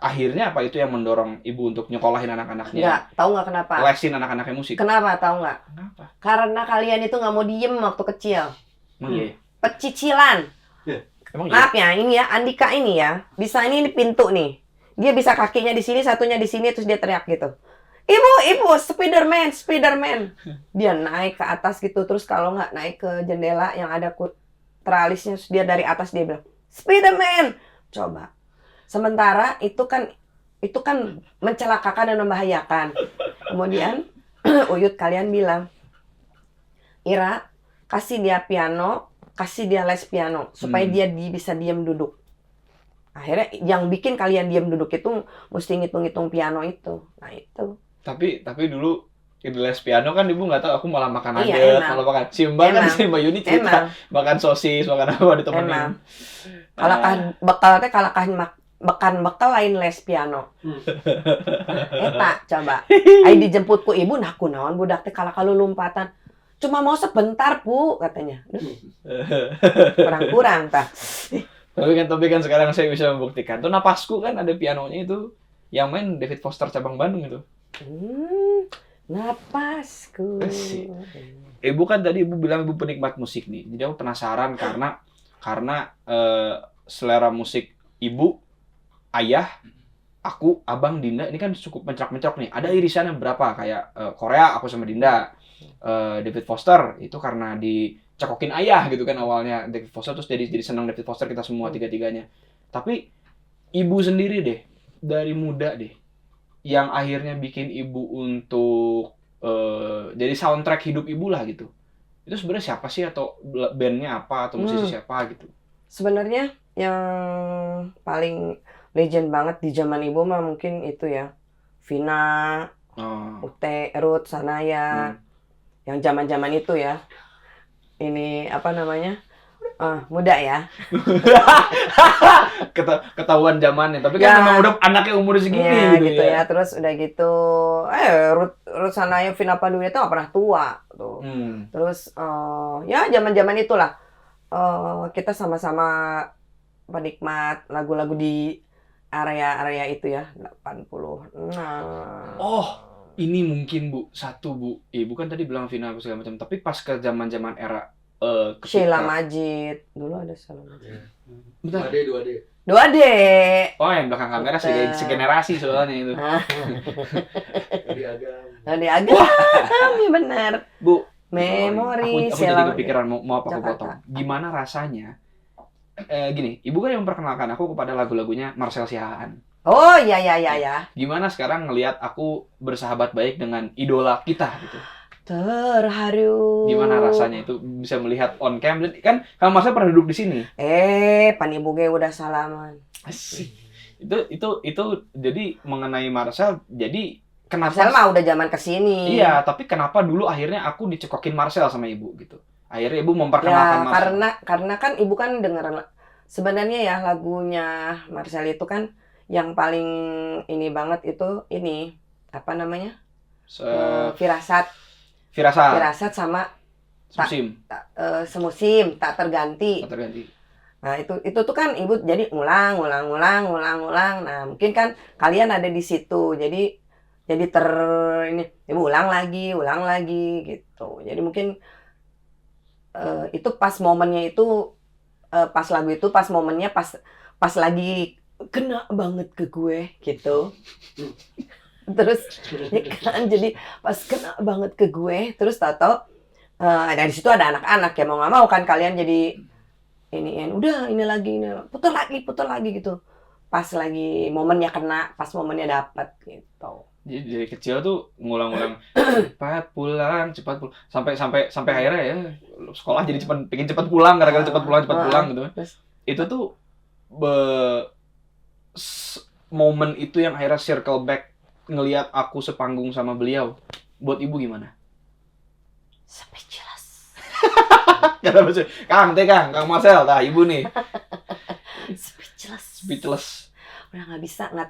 Speaker 2: Akhirnya apa itu yang mendorong ibu untuk nyekolahin anak-anaknya?
Speaker 1: Enggak, tahu nggak kenapa?
Speaker 2: Lesin anak-anaknya musik.
Speaker 1: Kenapa, tahu nggak?
Speaker 2: Kenapa? Karena
Speaker 1: kalian itu nggak mau diem waktu kecil.
Speaker 2: Iya.
Speaker 1: Pecicilan.
Speaker 2: Emang
Speaker 1: Maaf ya, ini ya Andika ini ya. Bisa ini pintu nih. Dia bisa kakinya di sini, satunya di sini, terus dia teriak gitu. Ibu, Spiderman. Dia naik ke atas gitu, terus kalau nggak naik ke jendela yang ada tralisnya, dia dari atas dia bilang, Spiderman. Coba. Sementara itu kan mencelakakan dan membahayakan. Kemudian Uyut kalian bilang, Ira, kasih dia piano, kasih dia les piano supaya dia bisa diam duduk. Akhirnya yang bikin kalian diam duduk itu mesti ngitung-ngitung piano itu. Nah itu.
Speaker 2: Tapi dulu di les piano kan ibu nggak tahu, aku malah makan nugget,
Speaker 1: Iya,
Speaker 2: malah makan Simba kan, si Mbak Yuni cerita makan sosis, makan apa ditemenin.
Speaker 1: Kalahkah bekalnya kalahkah bekan lain les piano. Eta coba. Ai dijemput ku ibu nah kunaon budak teh kalau lompatan. Cuma mau sebentar, Bu, katanya. Kurang-kurang tah.
Speaker 2: Tapi kan sekarang saya bisa membuktikan. Tuh napasku kan ada pianonya itu. Yang main David Foster cabang Bandung itu.
Speaker 1: Napasku.
Speaker 2: Ibu kan tadi ibu bilang ibu penikmat musik nih. Jadi aku penasaran karena selera musik ibu, ayah, aku, abang, Dinda ini kan cukup mencolok-mencolok nih. Ada irisan yang berapa kayak Korea aku sama Dinda. David Foster itu karena dicekokin ayah gitu kan awalnya David Foster terus jadi senang David Foster kita semua tiga-tiganya. Tapi ibu sendiri deh dari muda deh yang akhirnya bikin ibu untuk jadi soundtrack hidup ibu lah gitu. Itu sebenarnya siapa sih atau bandnya apa atau musisi siapa gitu?
Speaker 1: Sebenarnya yang paling legend banget di zaman ibu mah mungkin itu ya Vina, Ute, Ruth, Sanaya, yang zaman-zaman itu ya. Ini apa namanya? Muda ya.
Speaker 2: Ketahuan zamannya, tapi kan
Speaker 1: Ya.
Speaker 2: memang udah anaknya umur segini
Speaker 1: Ya,
Speaker 2: gitu
Speaker 1: ya. Terus udah gitu, Ruth Sanaya, Vina Panduwinata itu nggak pernah tua tuh. Terus ya zaman-zaman itulah kita sama-sama penikmat lagu-lagu di area-area itu ya 80.
Speaker 2: Oh, ini mungkin Bu, Ibu kan tadi bilang Vina apa segala macam, tapi pas ke zaman-zaman era
Speaker 1: Sheila Majid. Dulu ada Sheila Majid.
Speaker 2: Bentar.
Speaker 3: 2D.
Speaker 1: 2D.
Speaker 2: Oh, yang belakang kamera segenerasi soalnya itu.
Speaker 3: Jadi agak.
Speaker 1: Iya benar.
Speaker 2: Bu,
Speaker 1: Memori
Speaker 2: aku
Speaker 1: Sheila
Speaker 2: jadi kepikiran mau apa aku
Speaker 1: Jakarta.
Speaker 2: potong. Gimana rasanya? Gini, Ibu kan yang memperkenalkan aku kepada lagu-lagunya Marcel Siahaan.
Speaker 1: Oh, iya.
Speaker 2: Gimana sekarang ngelihat aku bersahabat baik dengan idola kita gitu?
Speaker 1: Terharu.
Speaker 2: Gimana rasanya itu bisa melihat on cam? Dan kan Kang Marcel pernah duduk di sini.
Speaker 1: Pan ibu ge udah salaman.
Speaker 2: Asik. Itu jadi mengenai Marcel, jadi kenapa?
Speaker 1: Marcel mah udah zaman kesini.
Speaker 2: Iya, tapi kenapa dulu akhirnya aku dicekokin Marcel sama ibu gitu? Akhirnya ibu memperkenalkan
Speaker 1: Ya,
Speaker 2: Marcel.
Speaker 1: karena kan ibu kan dengeran sebenarnya ya lagunya Marcel itu kan yang paling ini banget itu ini apa namanya? Firasat sama
Speaker 2: Semusim.
Speaker 1: semusim tak terganti. Nah, itu tuh kan ibu jadi ulang. Nah, mungkin kan kalian ada di situ. Jadi ini ibu ulang lagi gitu. Jadi mungkin itu pas momennya itu pas lagu itu pas momennya pas lagi kena banget ke gue gitu. Terus ya kan jadi pas kena banget ke gue terus tato dari situ ada anak-anak ya mau nggak mau kan kalian jadi udah ini lagi putar lagi gitu pas lagi momennya kena pas momennya dapat gitu.
Speaker 2: Jadi dari kecil tuh ngulang-ngulang cepat pulang sampai akhirnya ya sekolah jadi pengen cepat pulang gara-gara cepat pulang gitu. Itu tuh momen itu yang akhirnya circle back ngelihat aku sepanggung sama beliau. Buat ibu gimana?
Speaker 1: Speechless. Kang Marcel, ibu nih. Speechless. Udah nggak bisa, nggak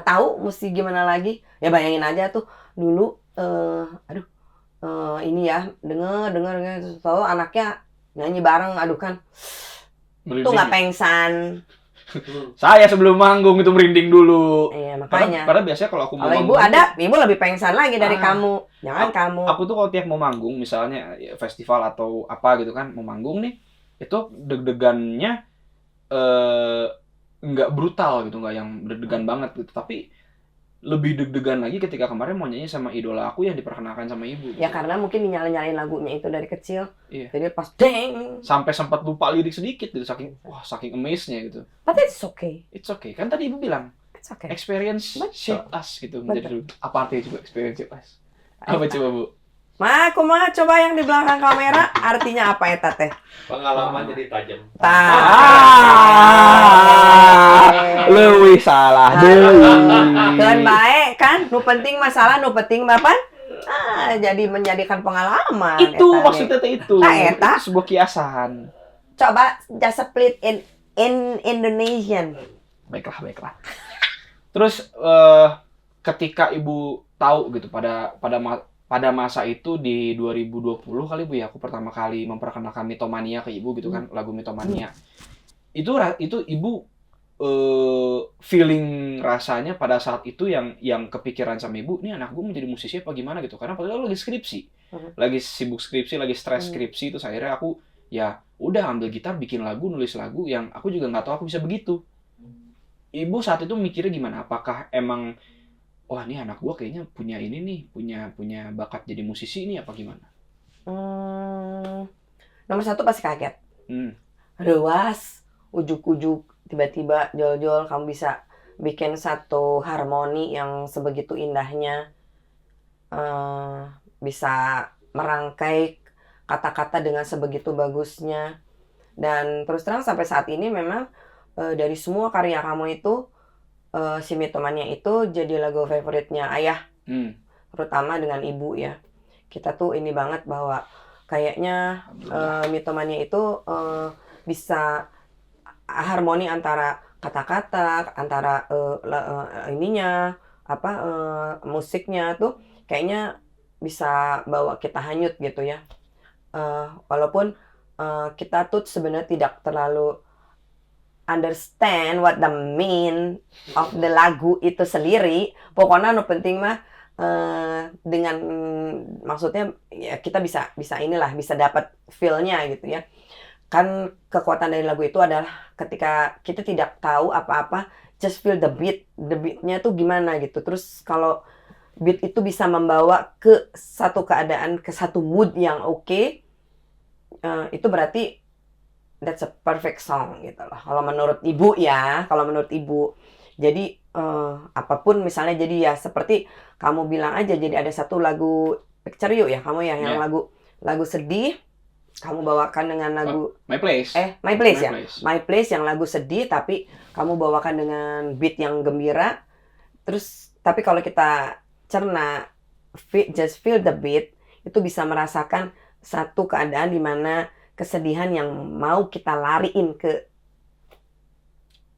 Speaker 1: tahu mesti gimana lagi. Ya bayangin aja tuh dulu, ini ya denger tahu anaknya nyanyi bareng, aduh kan,
Speaker 2: Merinding.
Speaker 1: tuh nggak pengsan.
Speaker 2: Saya sebelum manggung itu merinding dulu.
Speaker 1: Iya makanya.
Speaker 2: Karena biasanya kalau aku mau
Speaker 1: manggung, ibu lebih pengsan lagi dari kamu. Jangan kamu.
Speaker 2: Aku tuh kalau tiap mau manggung, misalnya ya, festival atau apa gitu kan, mau manggung nih, itu deg-degannya nggak brutal gitu, nggak yang deg-degan banget gitu, tapi lebih deg-degan lagi ketika kemarin mau nyanyi sama idola aku yang diperkenalkan sama ibu. Gitu.
Speaker 1: Ya karena mungkin dinyalain lagunya itu dari kecil.
Speaker 2: Iya.
Speaker 1: Jadi pas deng
Speaker 2: sampai sempat lupa lirik sedikit gitu saking amaze-nya gitu.
Speaker 1: But it's okay.
Speaker 2: It's okay. Kan tadi ibu bilang
Speaker 1: it's okay.
Speaker 2: Experience shape us gitu. Menjadi apa artinya juga experience shape us? Apa coba Bu?
Speaker 1: Aku mah coba yang di belakang kamera artinya apa ya teh?
Speaker 3: Pengalaman jadi tajam.
Speaker 2: Leuwih salah deui.
Speaker 1: Keun bae kan, nu penting masalah, nu penting Bapak. Jadi menjadikan pengalaman.
Speaker 2: Itu maksudnya itu.
Speaker 1: Eta
Speaker 2: itu sebuah kiasan.
Speaker 1: Coba just split in Indonesian.
Speaker 2: Baiklah. Terus ketika ibu tahu gitu pada masa itu di 2020 kali Bu ya, aku pertama kali memperkenalkan Mitomania ke ibu gitu kan, lagu Mitomania. Itu ibu feeling rasanya pada saat itu yang kepikiran sama ibu, nih anak gue menjadi musisi apa gimana gitu. Karena padahal lagi skripsi. Lagi sibuk skripsi, lagi stres skripsi, terus akhirnya aku ya udah ambil gitar, bikin lagu, nulis lagu yang aku juga nggak tahu aku bisa begitu. Ibu saat itu mikirnya gimana? Apakah emang wah nih anak gua kayaknya punya ini nih, punya bakat jadi musisi ini apa gimana?
Speaker 1: Nomor satu pasti kaget. Ruas, ujuk-ujuk, tiba-tiba jol-jol kamu bisa bikin satu harmoni yang sebegitu indahnya, bisa merangkai kata-kata dengan sebegitu bagusnya. Dan terus terang sampai saat ini memang dari semua karya kamu itu, si Mitomania itu jadi lagu favoritnya ayah, terutama dengan ibu ya. Kita tuh ini banget bahwa kayaknya Mitomania itu bisa harmoni antara kata-kata, antara musiknya tuh kayaknya bisa bawa kita hanyut gitu ya. Walaupun kita tuh sebenarnya tidak terlalu understand what the mean of the lagu itu sendiri. Pokoknya no penting mah dengan maksudnya ya kita bisa dapat feel-nya gitu ya. Kan kekuatan dari lagu itu adalah ketika kita tidak tahu apa-apa, just feel the beat. The beat-nya tuh gimana gitu. Terus kalau beat itu bisa membawa ke satu keadaan, ke satu mood yang oke, itu berarti that's a perfect song gitu loh. Kalau menurut ibu ya, Jadi apapun misalnya jadi ya seperti kamu bilang aja, jadi ada satu lagu cerio ya kamu ya, yang lagu sedih kamu bawakan dengan lagu
Speaker 2: My Place.
Speaker 1: My Place yang lagu sedih tapi kamu bawakan dengan beat yang gembira. Terus tapi kalau kita cerna just feel the beat, itu bisa merasakan satu keadaan di mana kesedihan yang mau kita lariin ke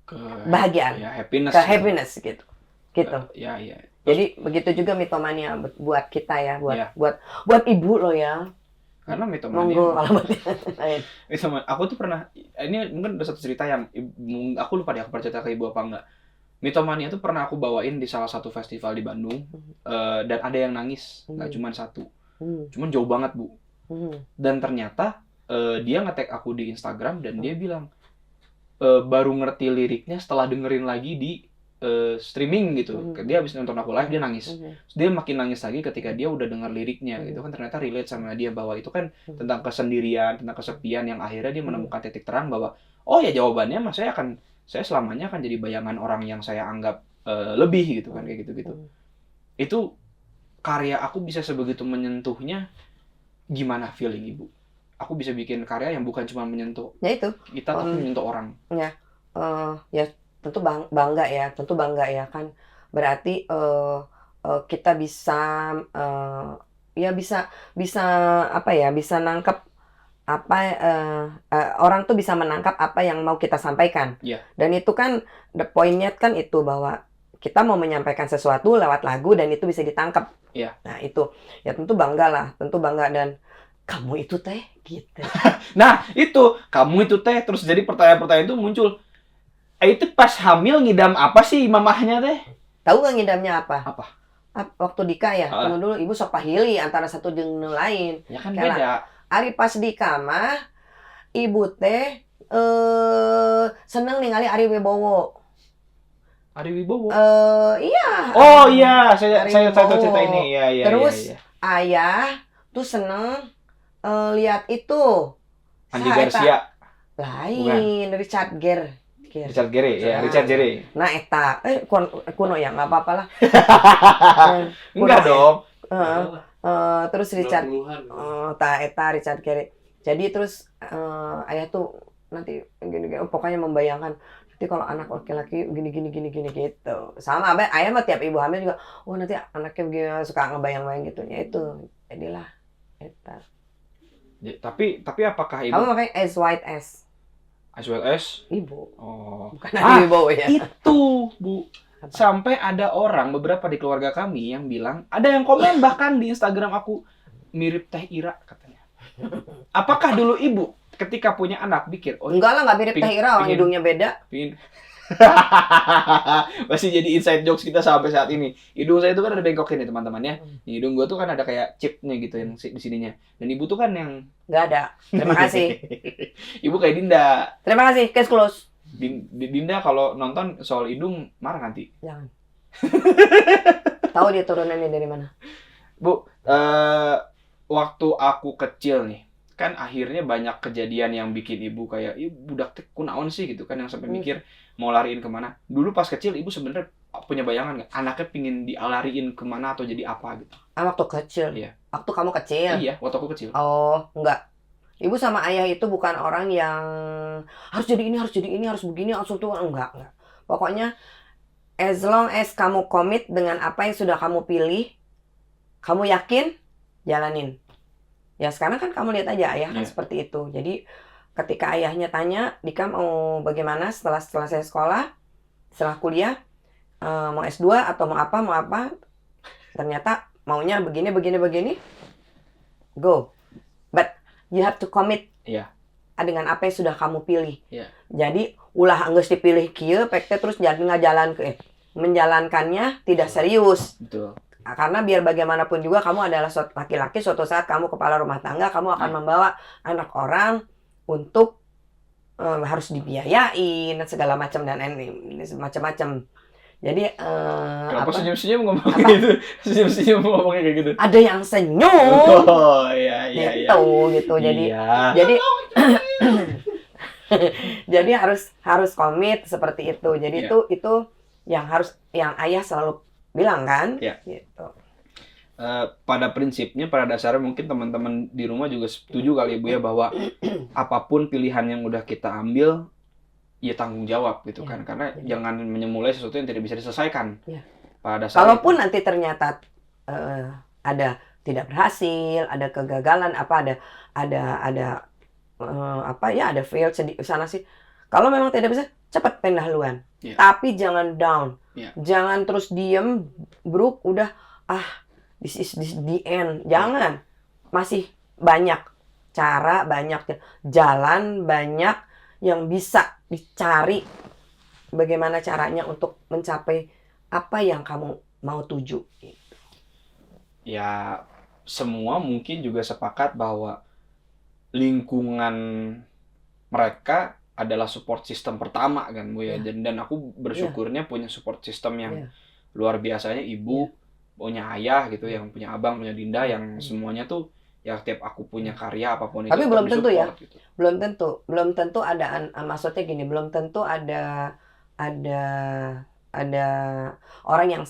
Speaker 1: kebahagiaan,
Speaker 2: ya, happiness,
Speaker 1: ke happiness gitu.
Speaker 2: Ya.
Speaker 1: Jadi begitu juga Mitomania buat kita ya, buat ibu lo ya.
Speaker 2: Karena Mitomania.
Speaker 1: Monggo kalau buat
Speaker 2: aku tuh pernah, ini mungkin ada satu cerita yang aku lupa deh aku pernah cerita ke ibu apa enggak. Mitomania tuh pernah aku bawain di salah satu festival di Bandung, dan ada yang nangis, nggak cuma satu, cuman jauh banget Bu. Dan ternyata dia nge-tag aku di Instagram dan dia bilang baru ngerti liriknya setelah dengerin lagi di streaming gitu. Dia habis nonton aku live dia nangis. Dia makin nangis lagi ketika dia udah denger liriknya gitu kan, ternyata relate sama dia bahwa itu kan tentang kesendirian, tentang kesepian, yang akhirnya dia menemukan titik terang bahwa oh ya jawabannya mas saya selamanya akan jadi bayangan orang yang saya anggap lebih gitu kan, kayak gitu-gitu. Itu karya aku bisa sebegitu menyentuhnya. Gimana feeling ibu? Aku bisa bikin karya yang bukan cuma menyentuh kita, tapi menyentuh orang.
Speaker 1: Ya tentu bangga ya kan. Berarti kita bisa bisa nangkep orang tuh bisa menangkap apa yang mau kita sampaikan. Dan itu kan the point-nya kan itu bahwa kita mau menyampaikan sesuatu lewat lagu dan itu bisa ditangkap. Nah itu ya tentu bangga dan kamu itu teh gitu.
Speaker 2: Nah itu kamu itu teh, terus jadi pertanyaan-pertanyaan itu muncul. Itu pas hamil ngidam apa sih mamahnya teh?
Speaker 1: Tahu nggak ngidamnya apa?
Speaker 2: Apa?
Speaker 1: Waktu Dika ya, dulu ibu sok pahili antara satu jeung lain.
Speaker 2: Ya kan beda.
Speaker 1: Ari pas Dika mah ibu teh seneng ningali Ari Wibowo.
Speaker 2: Ari Wibowo?
Speaker 1: Iya.
Speaker 2: Oh iya, saya tahu cerita ini. Iya.
Speaker 1: Terus ayah tuh seneng lihat itu.
Speaker 2: Andy Garcia.
Speaker 1: Lain, Richard Gere.
Speaker 2: Richard Gere.
Speaker 1: Nah eta, kuno ya, nggak apa-apa lah.
Speaker 2: Enggak dong.
Speaker 1: Terus Richard, Richard Gere. Jadi terus ayah tuh nanti gini, pokoknya membayangkan nanti kalau anak laki-laki gini gitu. Sama ayah mah tiap ibu hamil juga, nanti anaknya begini, suka ngebayang-bayang gitu. Ya itu, jadilah eta.
Speaker 2: Tapi apakah ibu?
Speaker 1: Kamu makanya as white as.
Speaker 2: as well as
Speaker 1: Ibu.
Speaker 2: oh
Speaker 1: Bukan Adi Wibowo ya.
Speaker 2: itu Bu, sampai ada orang beberapa di keluarga kami yang bilang, ada yang komen bahkan di Instagram aku, mirip Teh Ira katanya. Apakah dulu ibu ketika punya anak pikir, oh
Speaker 1: Enggak lah, nggak mirip Teh Ira, orang
Speaker 2: pingin-
Speaker 1: hidungnya beda.
Speaker 2: pingin masih jadi inside jokes kita sampai saat ini. Hidung saya itu kan ada bengkoknya nih teman-teman ya. Di hidung gua tuh kan ada kayak chipnya gitu yang di sininya. Dan ibu tuh kan yang
Speaker 1: Nggak ada. Terima kasih.
Speaker 2: ibu kayak Dinda.
Speaker 1: Terima kasih. Case close.
Speaker 2: Dinda kalau nonton soal hidung marah nanti.
Speaker 1: Jangan. Tahu dia turunannya dari mana?
Speaker 2: Bu, waktu aku kecil nih, kan akhirnya banyak kejadian yang bikin ibu kayak, ibu budak teh kunaon sih gitu kan, yang sampai mikir mau lariin kemana. Dulu pas kecil ibu sebenarnya punya bayangan nggak anaknya pingin dialariin kemana atau jadi apa gitu?
Speaker 1: Waktu kecil.
Speaker 2: Iya.
Speaker 1: Waktu kamu kecil.
Speaker 2: Iya, waktu aku kecil.
Speaker 1: Oh, enggak. Ibu sama ayah itu bukan orang yang harus jadi ini, harus jadi ini, harus begini, harus itu. Enggak. Pokoknya as long as kamu komit dengan apa yang sudah kamu pilih, kamu yakin, jalanin. Ya sekarang kan kamu lihat aja ayah kan seperti itu. Jadi ketika ayahnya tanya, Dika mau bagaimana setelah selesai sekolah, setelah kuliah, mau S2 atau mau apa, ternyata maunya begini, go. But you have to commit.
Speaker 2: Iya.
Speaker 1: Dengan apa yang sudah kamu pilih.
Speaker 2: Iya.
Speaker 1: Jadi ulah geus dipilih kieu pek teh terus jadi menjalankannya tidak serius.
Speaker 2: Betul.
Speaker 1: Karena biar bagaimanapun juga kamu adalah laki-laki, suatu saat kamu kepala rumah tangga, kamu akan membawa anak orang untuk harus dibiayain segala macam dan ini macam-macam. Jadi
Speaker 2: kenapa senyum-senyum ngomong gitu? Senyum-senyum ngomongnya kayak gitu.
Speaker 1: ada yang senyum.
Speaker 2: Oh, iya.
Speaker 1: Gitu. Jadi
Speaker 2: Iya.
Speaker 1: jadi harus komit seperti itu. Jadi itu yang ayah selalu bilang kan.
Speaker 2: Iya.
Speaker 1: Gitu.
Speaker 2: Pada prinsipnya, pada dasarnya mungkin teman-teman di rumah juga setuju kali Bu ya bahwa apapun pilihan yang udah kita ambil, ya tanggung jawab gitu kan. Karena jangan menyemulai sesuatu yang tidak bisa diselesaikan.
Speaker 1: Ya.
Speaker 2: Pada dasarnya.
Speaker 1: Kalaupun nanti ternyata ada tidak berhasil, ada kegagalan, ada fail sana sih. Kalau memang tidak bisa, cepat pindah haluan.
Speaker 2: Yeah.
Speaker 1: Tapi jangan down.
Speaker 2: Yeah.
Speaker 1: Jangan terus diem, bruk, udah this is the end. Jangan. Masih banyak cara, banyak jalan, banyak yang bisa dicari bagaimana caranya untuk mencapai apa yang kamu mau tuju.
Speaker 2: Ya, semua mungkin juga sepakat bahwa lingkungan mereka adalah support system pertama kan Bu ya. Dan aku bersyukurnya punya support system yang luar biasanya, ibu, punya ayah gitu, yang punya abang, punya Dinda, yang semuanya tuh ya tiap aku punya karya apapun itu.
Speaker 1: Tapi belum tentu ya.
Speaker 2: Gitu.
Speaker 1: Belum tentu ada maksudnya gini, belum tentu ada orang yang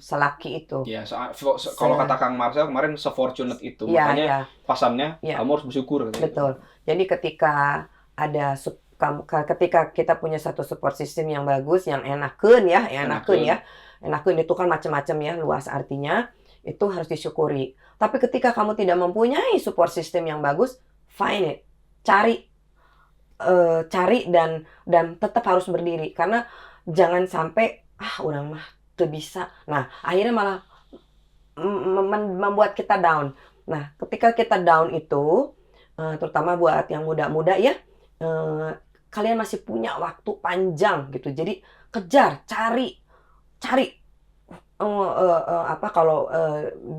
Speaker 1: selaki itu.
Speaker 2: Ya, kalau kata Kang Marcel kemarin se-fortunate itu. Makanya pasannya kamu harus bersyukur.
Speaker 1: Betul. Jadi ketika ketika kita punya satu support system yang bagus, yang enakeun itu kan macam-macam ya, luas artinya, itu harus disyukuri. Tapi ketika kamu tidak mempunyai support system yang bagus, find it. Cari dan tetap harus berdiri, karena jangan sampai orang mah tuh bisa. Nah, akhirnya malah membuat kita down. Nah, ketika kita down itu, terutama buat yang muda-muda ya, kalian masih punya waktu panjang gitu. Jadi kejar, cari. Kalau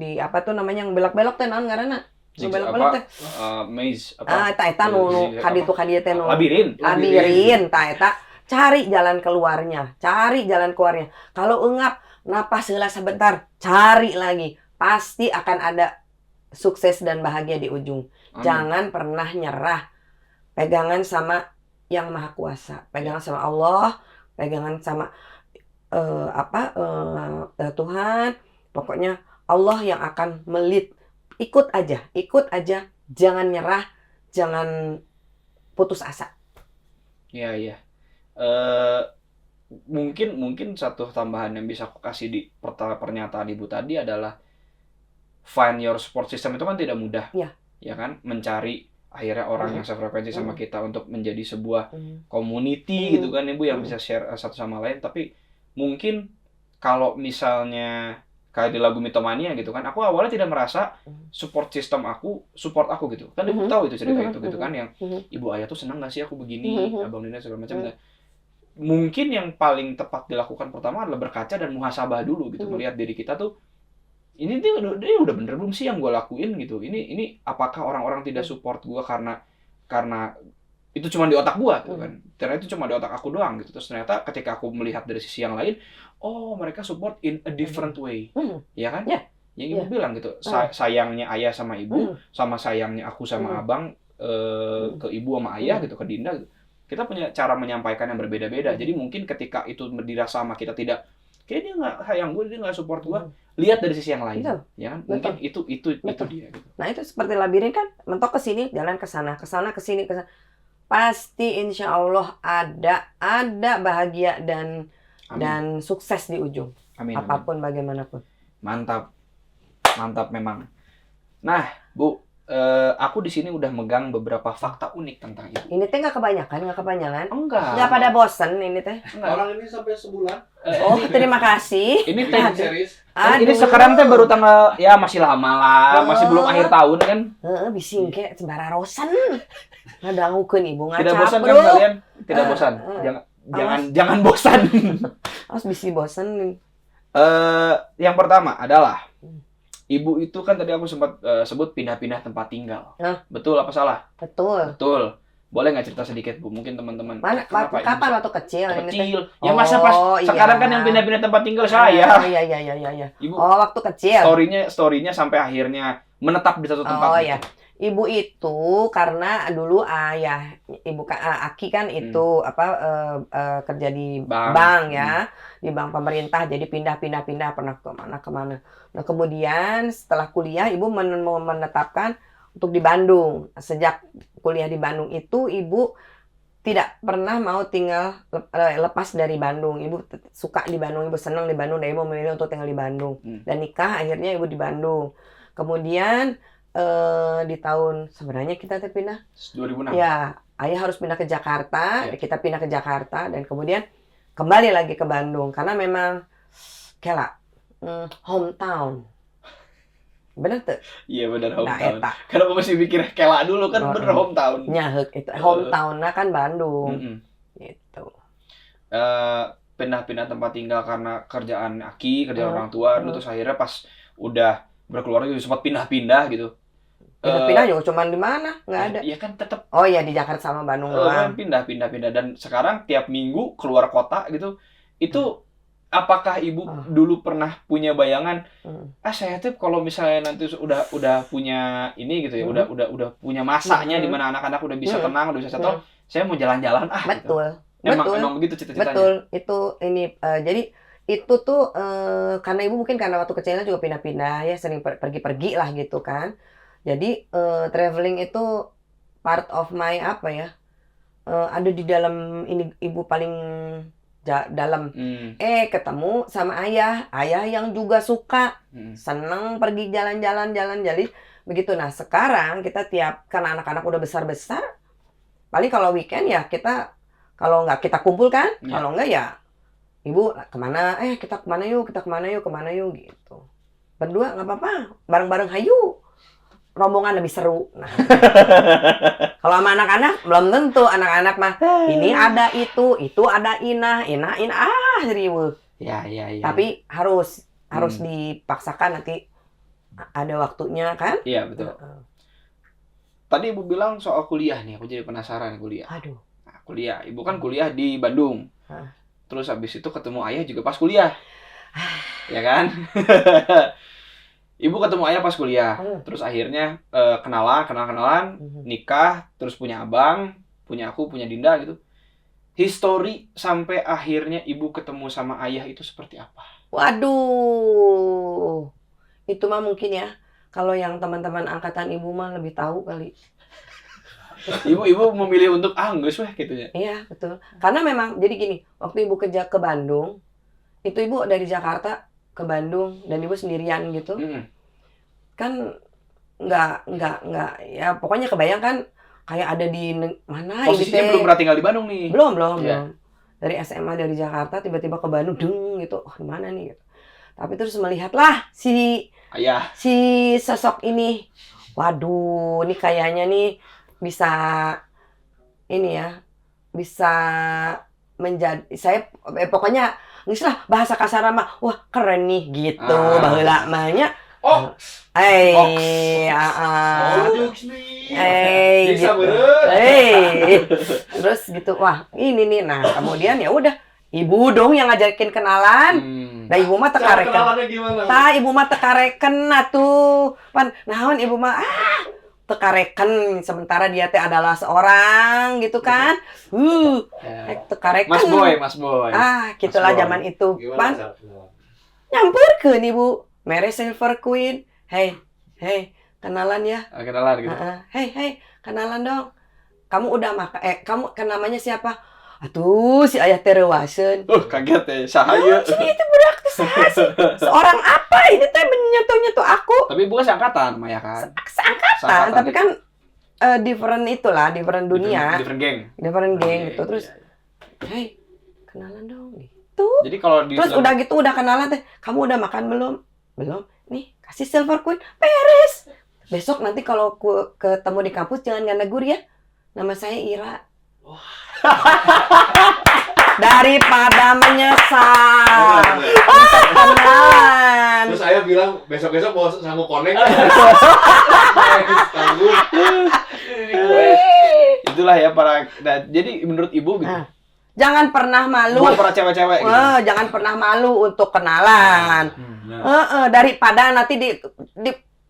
Speaker 1: di apa tuh namanya yang belok-belok teh naon ngaranna? Belok-belok teh.
Speaker 2: Maze apa?
Speaker 1: Eta nu kaditu teh nu.
Speaker 2: Labirin
Speaker 1: ta eta. Cari jalan keluarnya. Kalau engap, napas heula sebentar, cari lagi. Pasti akan ada sukses dan bahagia di ujung. Jangan pernah nyerah. Pegangan sama Yang Maha Kuasa. Pegangan sama Allah, pegangan sama Tuhan. Pokoknya Allah yang akan melit. Ikut aja. Jangan nyerah, jangan putus asa.
Speaker 2: Iya. Mungkin satu tambahan yang bisa aku kasih di pernyataan Ibu tadi adalah find your support system itu kan tidak mudah.
Speaker 1: Ya.
Speaker 2: Ya kan, mencari akhirnya orang yang sefrekuensi sama kita untuk menjadi sebuah community gitu kan Ibu yang bisa share satu sama lain. Tapi mungkin kalau misalnya kayak di lagu Mitomania gitu kan, aku awalnya tidak merasa support aku gitu kan. Ibu tahu itu cerita itu gitu kan, yang Ibu Ayah tuh senang gak sih aku begini, Abang Nina segala macam. Mungkin yang paling tepat dilakukan pertama adalah berkaca dan muhasabah dulu gitu, melihat diri kita tuh, ini dia udah bener belum sih yang gue lakuin gitu. Ini apakah orang-orang tidak support gue karena itu cuma di otak gue gitu kan. Ternyata itu cuma di otak aku doang gitu. Terus ternyata ketika aku melihat dari sisi yang lain, oh mereka support in a different way. Ya kan? Yang Ibu bilang gitu, sayangnya Ayah sama Ibu, sama sayangnya aku sama Abang ke Ibu sama Ayah gitu, ke Dinda gitu. Kita punya cara menyampaikan yang berbeda-beda. Jadi mungkin ketika itu dirasa sama kita tidak, kayak dia nggak sayang gue, dia nggak support gue, lihat dari sisi yang lain.
Speaker 1: Betul.
Speaker 2: Ya kan? Mungkin itu
Speaker 1: Betul.
Speaker 2: dia gitu.
Speaker 1: Nah itu seperti labirin kan, mentok ke sini, jalan ke sana, ke sini, ke sana. Pasti insya Allah ada bahagia dan sukses di ujung.
Speaker 2: Amin.
Speaker 1: Apapun bagaimanapun.
Speaker 2: Mantap memang. Nah, Bu, aku di sini udah megang beberapa fakta unik tentang Ibu.
Speaker 1: Ini teh nggak kepanjangan?
Speaker 2: Enggak.
Speaker 1: Nggak pada bosen ini teh.
Speaker 3: Orang ini sampai sebulan.
Speaker 1: Oh, terima kasih.
Speaker 2: Ini teh
Speaker 3: Series.
Speaker 2: ini sekarang teh baru tanggal, ya masih lama lah, masih belum akhir tahun kan.
Speaker 1: Bising ke sembararosan. Ngadangukeun Ibu ngaca.
Speaker 2: Tidak bosan kan
Speaker 1: bro.
Speaker 2: kalian? Tidak bosan. Jangan bosan.
Speaker 1: Harus bisi bosan.
Speaker 2: Yang pertama adalah Ibu itu kan tadi aku sempat sebut pindah-pindah tempat tinggal. Betul apa salah?
Speaker 1: Betul.
Speaker 2: Betul. Boleh nggak cerita sedikit Bu? Mungkin teman-teman.
Speaker 1: Kapan waktu kecil?
Speaker 2: Kecil. Ya masa pas sekarang kan yang pindah-pindah tempat tinggal saya.
Speaker 1: Iya.
Speaker 2: Ibu.
Speaker 1: Oh, waktu kecil.
Speaker 2: Storynya sampai akhirnya menetap di satu tempat.
Speaker 1: Oh iya. Ibu itu karena dulu ayah Aki kan itu kerja di bank ya, di bank pemerintah, jadi pindah pernah kemana. Nah kemudian setelah kuliah Ibu menetapkan untuk di Bandung. Sejak kuliah di Bandung itu Ibu tidak pernah mau tinggal lepas dari Bandung. Ibu suka di Bandung, Ibu senang di Bandung, dan Ibu memilih untuk tinggal di Bandung. Dan nikah akhirnya Ibu di Bandung. Kemudian di tahun sebenarnya kita pindah
Speaker 2: 2006.
Speaker 1: ya, ayah harus pindah ke Jakarta, kita pindah ke Jakarta, dan kemudian kembali lagi ke Bandung karena memang kela hometown. Bener tuh?
Speaker 2: Iya bener hometown.
Speaker 1: Nah,
Speaker 2: kenapa masih mikir kela dulu kan bener hometown.
Speaker 1: Nyaheuk itu hometown-na kan Bandung. Gitu.
Speaker 2: Pindah-pindah tempat tinggal karena kerjaan kerjaan orang tua, terus akhirnya pas udah berkeluarga juga sempat pindah-pindah gitu.
Speaker 1: Pindah juga cuman di mana? Nggak ada.
Speaker 2: Iya kan tetap.
Speaker 1: Oh iya, di Jakarta sama Bandung doang.
Speaker 2: Pindah. Dan sekarang tiap minggu keluar kota gitu. Itu apakah Ibu dulu pernah punya bayangan, saya tuh kalau misalnya nanti udah punya ini gitu ya, udah punya masanya di mana anak-anak udah bisa tenang, udah bisa settle, saya mau jalan-jalan
Speaker 1: Betul.
Speaker 2: Gitu. Emang begitu cita-citanya.
Speaker 1: Betul. Itu ini jadi itu tuh karena Ibu mungkin karena waktu kecilnya juga pindah-pindah ya, sering pergi-pergi lah gitu kan. Jadi traveling itu part of my ada di dalam ini Ibu paling dalam. Ketemu sama ayah yang juga suka seneng pergi jalan-jalan jadi begitu. Nah sekarang kita karena anak-anak udah besar-besar, paling kalau weekend ya kita kalau nggak kita kumpul kan, kalau nggak ya Ibu kemana? Kita kemana yuk gitu. Berdua nggak apa-apa, bareng-bareng hayu. Rombongan lebih seru. Nah, kalau sama anak-anak belum tentu, anak-anak mah ini ada itu ada jadi Ibu.
Speaker 2: Ya.
Speaker 1: Tapi harus dipaksakan, nanti ada waktunya kan?
Speaker 2: Iya betul. Tadi Ibu bilang soal kuliah nih, aku jadi penasaran kuliah.
Speaker 1: Aduh.
Speaker 2: Nah, kuliah, Ibu kan kuliah di Bandung. Terus habis itu ketemu ayah juga pas kuliah. Ya kan? Ibu ketemu ayah pas kuliah. Terus akhirnya kenalan, nikah, terus punya abang, punya aku, punya Dinda gitu. History sampai akhirnya Ibu ketemu sama ayah itu seperti apa?
Speaker 1: Waduh. Itu mah mungkin ya, kalau yang teman-teman angkatan Ibu mah lebih tahu kali.
Speaker 2: Ibu memilih untuk geus weh gitu ya.
Speaker 1: Iya, betul. Karena memang jadi gini, waktu Ibu kerja ke Bandung, itu Ibu dari Jakarta ke Bandung dan Ibu sendirian gitu. Kan nggak ya, pokoknya kebayang kan kayak ada di mana
Speaker 2: Posisinya
Speaker 1: teh.
Speaker 2: belum pernah tinggal di Bandung nih.
Speaker 1: Belum.
Speaker 2: Iya.
Speaker 1: Dari SMA dari Jakarta tiba-tiba ke Bandung deng gitu. Oh, di mana nih gitu. Tapi terus melihatlah si
Speaker 2: Ayah.
Speaker 1: sosok ini. Waduh, ini kayaknya nih bisa ini ya. Bisa menjadi saya pokoknya nggak lah bahasa kasar mah wah keren nih gitu baheula mah nya.
Speaker 3: Oh, jokes nih. Bisa
Speaker 1: Gitu. Terus gitu, wah ini nih, nah kemudian ya udah, ibu dong yang ngajakin kenalan, nah ibu mah
Speaker 3: Cara
Speaker 1: tekareken,
Speaker 3: kenalannya gimana?
Speaker 1: ibu mah tekareken atuh, pan, naon ibu mah tekareken, sementara dia teh adalah seorang gitu kan, tekareken,
Speaker 2: Mas Boy.
Speaker 1: Gitulah
Speaker 2: Mas Boy.
Speaker 1: zaman itu,
Speaker 3: Gimana
Speaker 1: pan,
Speaker 3: cara kenalan?
Speaker 1: nyamperkeun ibu, Mary Silver Queen, hey, kenalan ya.
Speaker 2: Kenalan gitu.
Speaker 1: Hey, kenalan dong. Kamu udah makan? Kamu kan namanya siapa? Atuh, si ayah terewasen.
Speaker 2: Kaget ya, sahaya.
Speaker 1: Sini itu budak teh seorang apa ini teh menyentuh aku.
Speaker 2: Tapi bukan seangkatan, Maya kan?
Speaker 1: Seangkatan, tapi kan different itulah, different dunia,
Speaker 2: Different geng.
Speaker 1: different geng
Speaker 2: Iya,
Speaker 1: gitu.
Speaker 2: iya,
Speaker 1: Terus,
Speaker 2: iya.
Speaker 1: hey, kenalan dong gitu.
Speaker 2: Jadi kalau di
Speaker 1: Terus udah gitu, udah kenalan teh. Kamu udah makan belum? Belum. Nih, kasih Silver Queen. Beres. Besok nanti kalau ketemu di kampus jangan negur ya. Nama saya Ira. Daripada menyesal. Kenalan.
Speaker 3: Terus ayah bilang besok-besok mau sanggup konek. Sanggup.
Speaker 2: Itulah ya para. Nah, jadi menurut ibu gitu.
Speaker 1: Jangan pernah malu.
Speaker 2: Buat para cewek-cewek gitu.
Speaker 1: Jangan pernah malu untuk kenalan. Daripada nanti di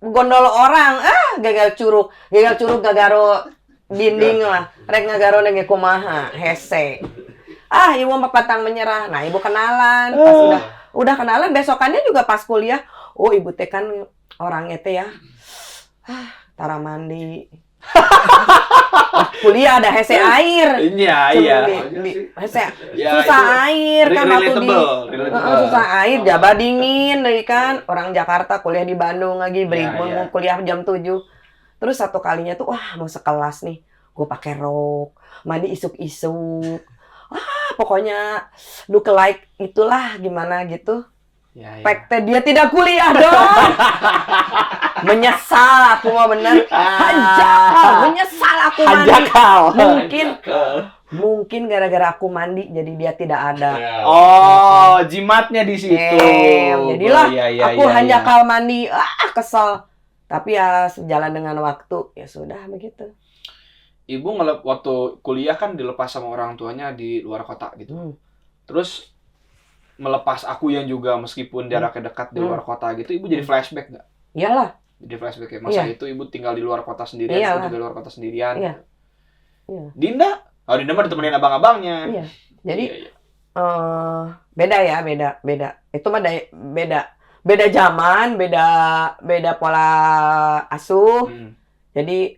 Speaker 1: gondol orang, gagal curug gagaro dinding lah, rek ngagaro nege kumaha, hese. Ibu mah pantang menyerah. Nah, ibu kenalan, pas udah kenalan besokannya juga pas kuliah. Oh, ibu teh kan orangnya teh ya. Tara mandi. Kuliah ada hese air.
Speaker 2: Iya.
Speaker 1: Hese susah air kan waktu di susah air jaba dingin deui kan orang Jakarta kuliah di Bandung lagi mau kuliah jam 7. Terus satu kalinya tuh wah mau sekelas nih gue pakai rok mandi isuk-isuk pokoknya look like itulah gimana gitu. Pekte dia tidak kuliah dong. Menyesal aku mah bener. Menyesal aku mandi. Mungkin gara-gara aku mandi jadi dia tidak ada.
Speaker 2: Oh, jimatnya di situ.
Speaker 1: Jadilah aku hanjakal mandi. Kesel. Tapi ya sejalan dengan waktu ya sudah begitu.
Speaker 2: Ibu waktu kuliah kan dilepas sama orang tuanya di luar kota gitu. Terus melepas aku yang juga meskipun jaraknya dekat di luar kota gitu, ibu jadi flashback nggak?
Speaker 1: Iyalah.
Speaker 2: Jadi flashback ya masa itu ibu tinggal di luar kota sendirian, ibu juga di luar kota sendirian.
Speaker 1: Iya.
Speaker 2: Dinda mah ditemenin abang-abangnya.
Speaker 1: Iya. Jadi beda ya, beda. Itu mah beda zaman, beda pola asuh. Jadi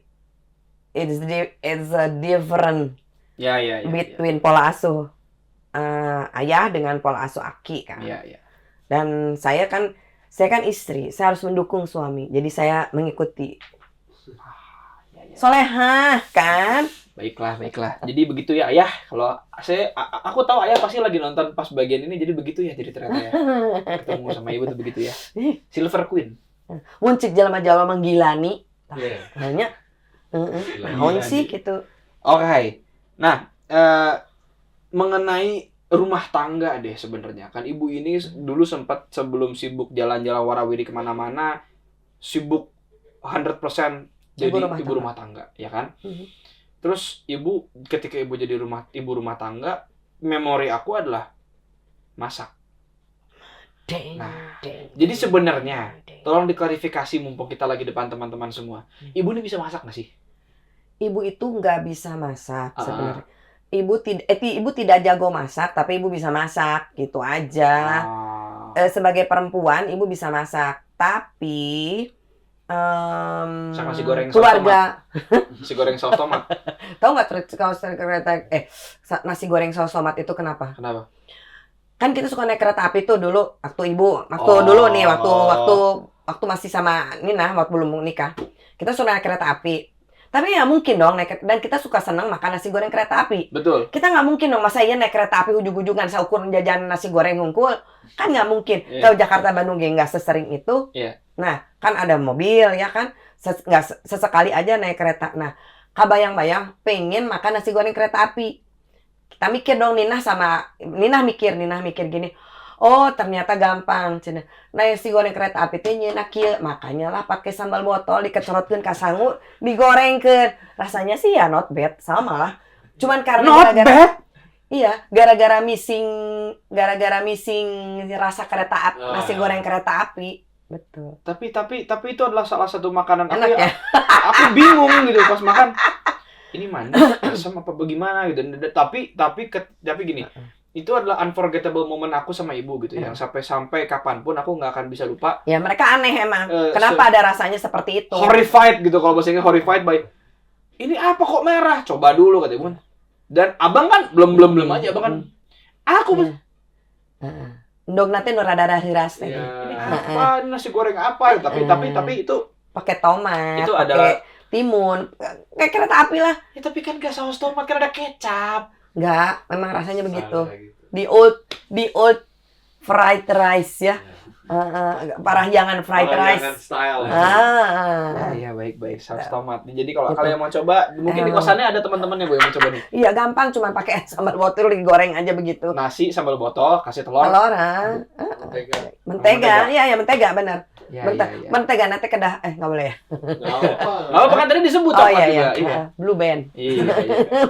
Speaker 1: it's a different between pola asuh ayah dengan pola asuh aki kan. Dan saya kan istri, saya harus mendukung suami. Jadi saya mengikuti. Solehah kan?
Speaker 2: Baiklah. Jadi begitu ya ayah. Kalau aku tahu ayah pasti lagi nonton pas bagian ini. Jadi begitu ya jadi ternyata ya. Ketemu sama ibu tuh begitu ya. Silver Queen.
Speaker 1: Muncik jalma-jalma menggilani. Hanya naon sih gitu.
Speaker 2: Oke. Nah, mengenai rumah tangga deh sebenarnya. Kan ibu ini dulu sempat sebelum sibuk jalan-jalan warawiri kemana-mana, sibuk 100% jadi ibu rumah tangga, ya kan? Terus ibu ketika ibu jadi ibu rumah tangga, memori aku adalah masak. Jadi sebenarnya tolong diklarifikasi mumpung kita lagi depan teman-teman semua. Ibu ini bisa masak nggak sih?
Speaker 1: Ibu itu nggak bisa masak sebenarnya. Ibu tidak jago masak, tapi ibu bisa masak gitu aja. Sebagai perempuan, ibu bisa masak, tapi
Speaker 2: nasi goreng
Speaker 1: keluarga.
Speaker 2: Nasi goreng saus tomat.
Speaker 1: Tahu nggak nasi goreng saus tomat itu kenapa?
Speaker 2: Kenapa?
Speaker 1: Kan kita suka naik kereta api tuh dulu waktu dulu nih waktu masih sama Nina waktu belum nikah. Kita suka naik kereta api. Tapi ya mungkin dong, dan kita suka senang makan nasi goreng kereta api.
Speaker 2: Betul.
Speaker 1: Kita nggak mungkin dong, masa iya naik kereta api ujung-ujungan seukur jajan nasi goreng hungkul. Kan nggak mungkin.
Speaker 2: Iya.
Speaker 1: Kalau Jakarta Bandung nggak sesering itu.
Speaker 2: Iya.
Speaker 1: Nah, kan ada mobil ya kan. Nggak sesekali aja naik kereta. Nah, kabayang-bayang pengen makan nasi goreng kereta api. Kita mikir dong, Ninah mikir gini. Oh, ternyata gampang cenah. Nasi goreng kereta api teh nyeuna kieu, makanya lah pakai sambal botol dikecorotkeun ka sangu, digorengkeun. Rasanya sih ya not bad, sama lah. Cuman karena
Speaker 2: Not bad.
Speaker 1: Iya, gara-gara missing rasa kereta api, nasi goreng kereta api. Betul.
Speaker 2: Tapi itu adalah salah satu makanan aku
Speaker 1: Enak ya?
Speaker 2: aku bingung gitu pas makan. Ini manis, asam apa bagaimana gitu. Tapi gini. Itu adalah unforgettable moment aku sama ibu gitu, yang sampai kapanpun aku nggak akan bisa lupa.
Speaker 1: Ya mereka aneh emang. Kenapa ada rasanya seperti itu?
Speaker 2: Horrified gitu, kalau bahasa Inggris horrified by. Ini apa kok merah? Coba dulu kata ibu. Dan abang kan belum aja, abang kan. Aku
Speaker 1: Ndog nanti rada hiras teh.
Speaker 2: ini apa nasi goreng apa? Tapi itu
Speaker 1: pakai tomat,
Speaker 2: itu
Speaker 1: pakai
Speaker 2: adalah
Speaker 1: timun, kayak kereta api lah.
Speaker 2: ya, tapi kan gak saus tomat, kan ada kecap.
Speaker 1: Enggak, memang rasanya begitu.
Speaker 3: Gitu.
Speaker 1: Di old fried rice ya. Parahyangan fried rice.
Speaker 3: Style.
Speaker 2: Iya, baik saus tomat. Jadi kalau kalian mau coba, mungkin di kosannya ada teman-temannya Bu yang mau coba nih.
Speaker 1: Iya, gampang, cuman pakai sambal botol digoreng aja begitu.
Speaker 2: Nasi sambal botol, kasih telur.
Speaker 1: Mentega. Iya, mentega benar.
Speaker 2: Ya.
Speaker 1: Mentega nanti kedah nggak boleh ya.
Speaker 2: Oh, kan tadi disebut coklat juga.
Speaker 1: Iya. Blue band.
Speaker 2: Iya.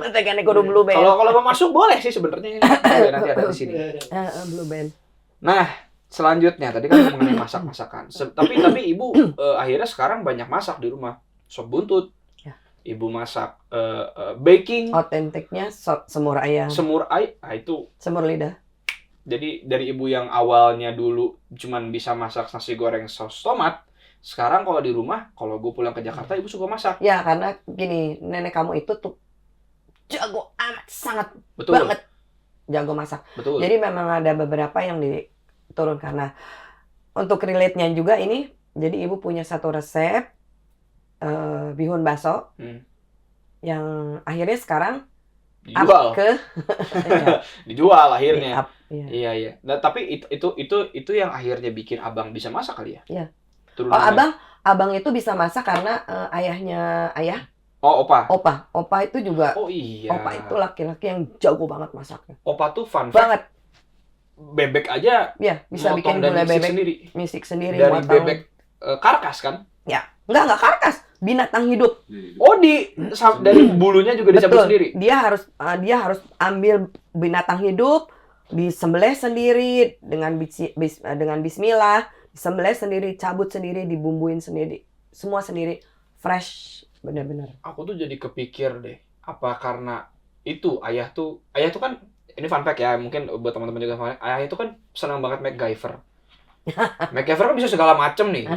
Speaker 1: Mentega nih kudu blue band.
Speaker 2: Kalau mau masuk boleh sih sebenarnya. Nanti ada di sini.
Speaker 1: Blue band.
Speaker 2: Nah, selanjutnya tadi kan mengenai masak-masakan. Tapi ibu akhirnya sekarang banyak masak di rumah. Sop buntut.
Speaker 1: Ya.
Speaker 2: Ibu masak baking.
Speaker 1: Otentiknya semur ayam.
Speaker 2: Semur itu.
Speaker 1: Semur lidah.
Speaker 2: Jadi dari ibu yang awalnya dulu cuman bisa masak nasi goreng saus tomat, sekarang kalau di rumah, kalau gue pulang ke Jakarta, ibu suka masak.
Speaker 1: Ya, karena gini, nenek kamu itu tuh jago amat, sangat
Speaker 2: Betul.
Speaker 1: banget jago masak.
Speaker 2: Betul.
Speaker 1: Jadi memang ada beberapa yang diturunkan. Nah, untuk relate-nya juga ini, jadi ibu punya satu resep bihun baso yang akhirnya sekarang
Speaker 2: dijual. Dijual akhirnya. Iya. Nah, tapi itu yang akhirnya bikin abang bisa masak kali ya?
Speaker 1: Iya.
Speaker 2: Turunannya.
Speaker 1: Abang itu bisa masak karena ayah.
Speaker 2: Oh, opa.
Speaker 1: Opa itu juga.
Speaker 2: Oh iya.
Speaker 1: Opa itu laki-laki yang jago banget masaknya.
Speaker 2: Opa tuh fun fact.
Speaker 1: Banget.
Speaker 2: Bebek aja.
Speaker 1: Ya, bisa bikin
Speaker 2: dan
Speaker 1: gulai bebek
Speaker 2: sendiri.
Speaker 1: misik sendiri.
Speaker 2: Dari
Speaker 1: motong.
Speaker 2: bebek karkas kan?
Speaker 1: Ya, enggak karkas, binatang hidup.
Speaker 2: Oh, dari bulunya juga dicabut sendiri.
Speaker 1: Dia harus ambil binatang hidup, disembelih sendiri dengan bismillah, disembelih sendiri, cabut sendiri, dibumbuin sendiri. Semua sendiri, fresh, benar-benar.
Speaker 2: Aku tuh jadi kepikir deh, apa karena itu ayah tuh kan, ini fun fact ya, mungkin buat teman-teman juga fun fact, ayah itu kan senang banget MacGyver. MacGyver kan bisa segala macem nih.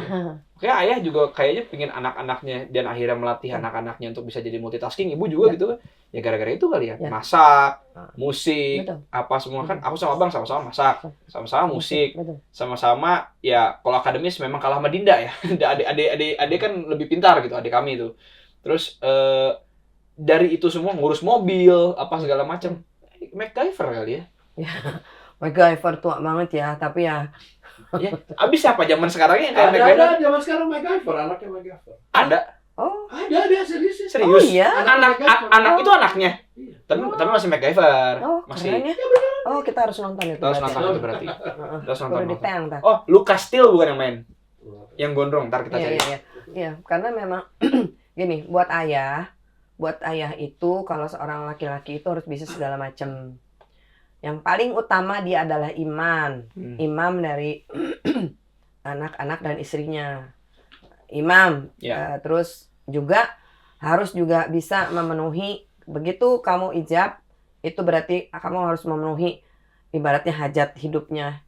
Speaker 2: Kayak ayah juga kayaknya pingin anak-anaknya dan akhirnya melatih anak-anaknya untuk bisa jadi multitasking. Ibu juga gitu kan. Ya gara-gara itu kali ya. Masak, musik, apa semua kan. Aku sama abang sama-sama masak, sama-sama musik, sama-sama ya kalau akademis memang kalah sama Dinda ya. Adik kan lebih pintar gitu, adik kami itu. Terus dari itu semua ngurus mobil, apa segala macam. MacGyver kali ya.
Speaker 1: MacGyver tua banget ya, tapi ya
Speaker 2: abis siapa zaman sekarangnya kayak
Speaker 3: Ada
Speaker 2: MacGyver?
Speaker 3: zaman sekarang MacGyver, anaknya MacGyver.
Speaker 2: Ada.
Speaker 1: Oh,
Speaker 3: Ada serius.
Speaker 2: Serius?
Speaker 1: Oh iya.
Speaker 2: Anak itu anaknya.
Speaker 3: Iya.
Speaker 2: Tapi masih MacGyver.
Speaker 1: Oh,
Speaker 2: Masih.
Speaker 1: keren ya. Oh, kita harus nonton itu.
Speaker 2: Kita harus nonton itu berarti. Kita harus nonton.
Speaker 1: Detail, ntar.
Speaker 2: Oh, Lucas Steele bukan yang main. Yang gondrong, ntar kita cari.
Speaker 1: Iya, karena memang gini, buat ayah itu kalau seorang laki-laki itu harus bisa segala macam. Yang paling utama dia adalah imam dari anak-anak dan istrinya. Imam. Terus juga harus juga bisa memenuhi, begitu kamu ijab, itu berarti kamu harus memenuhi ibaratnya hajat hidupnya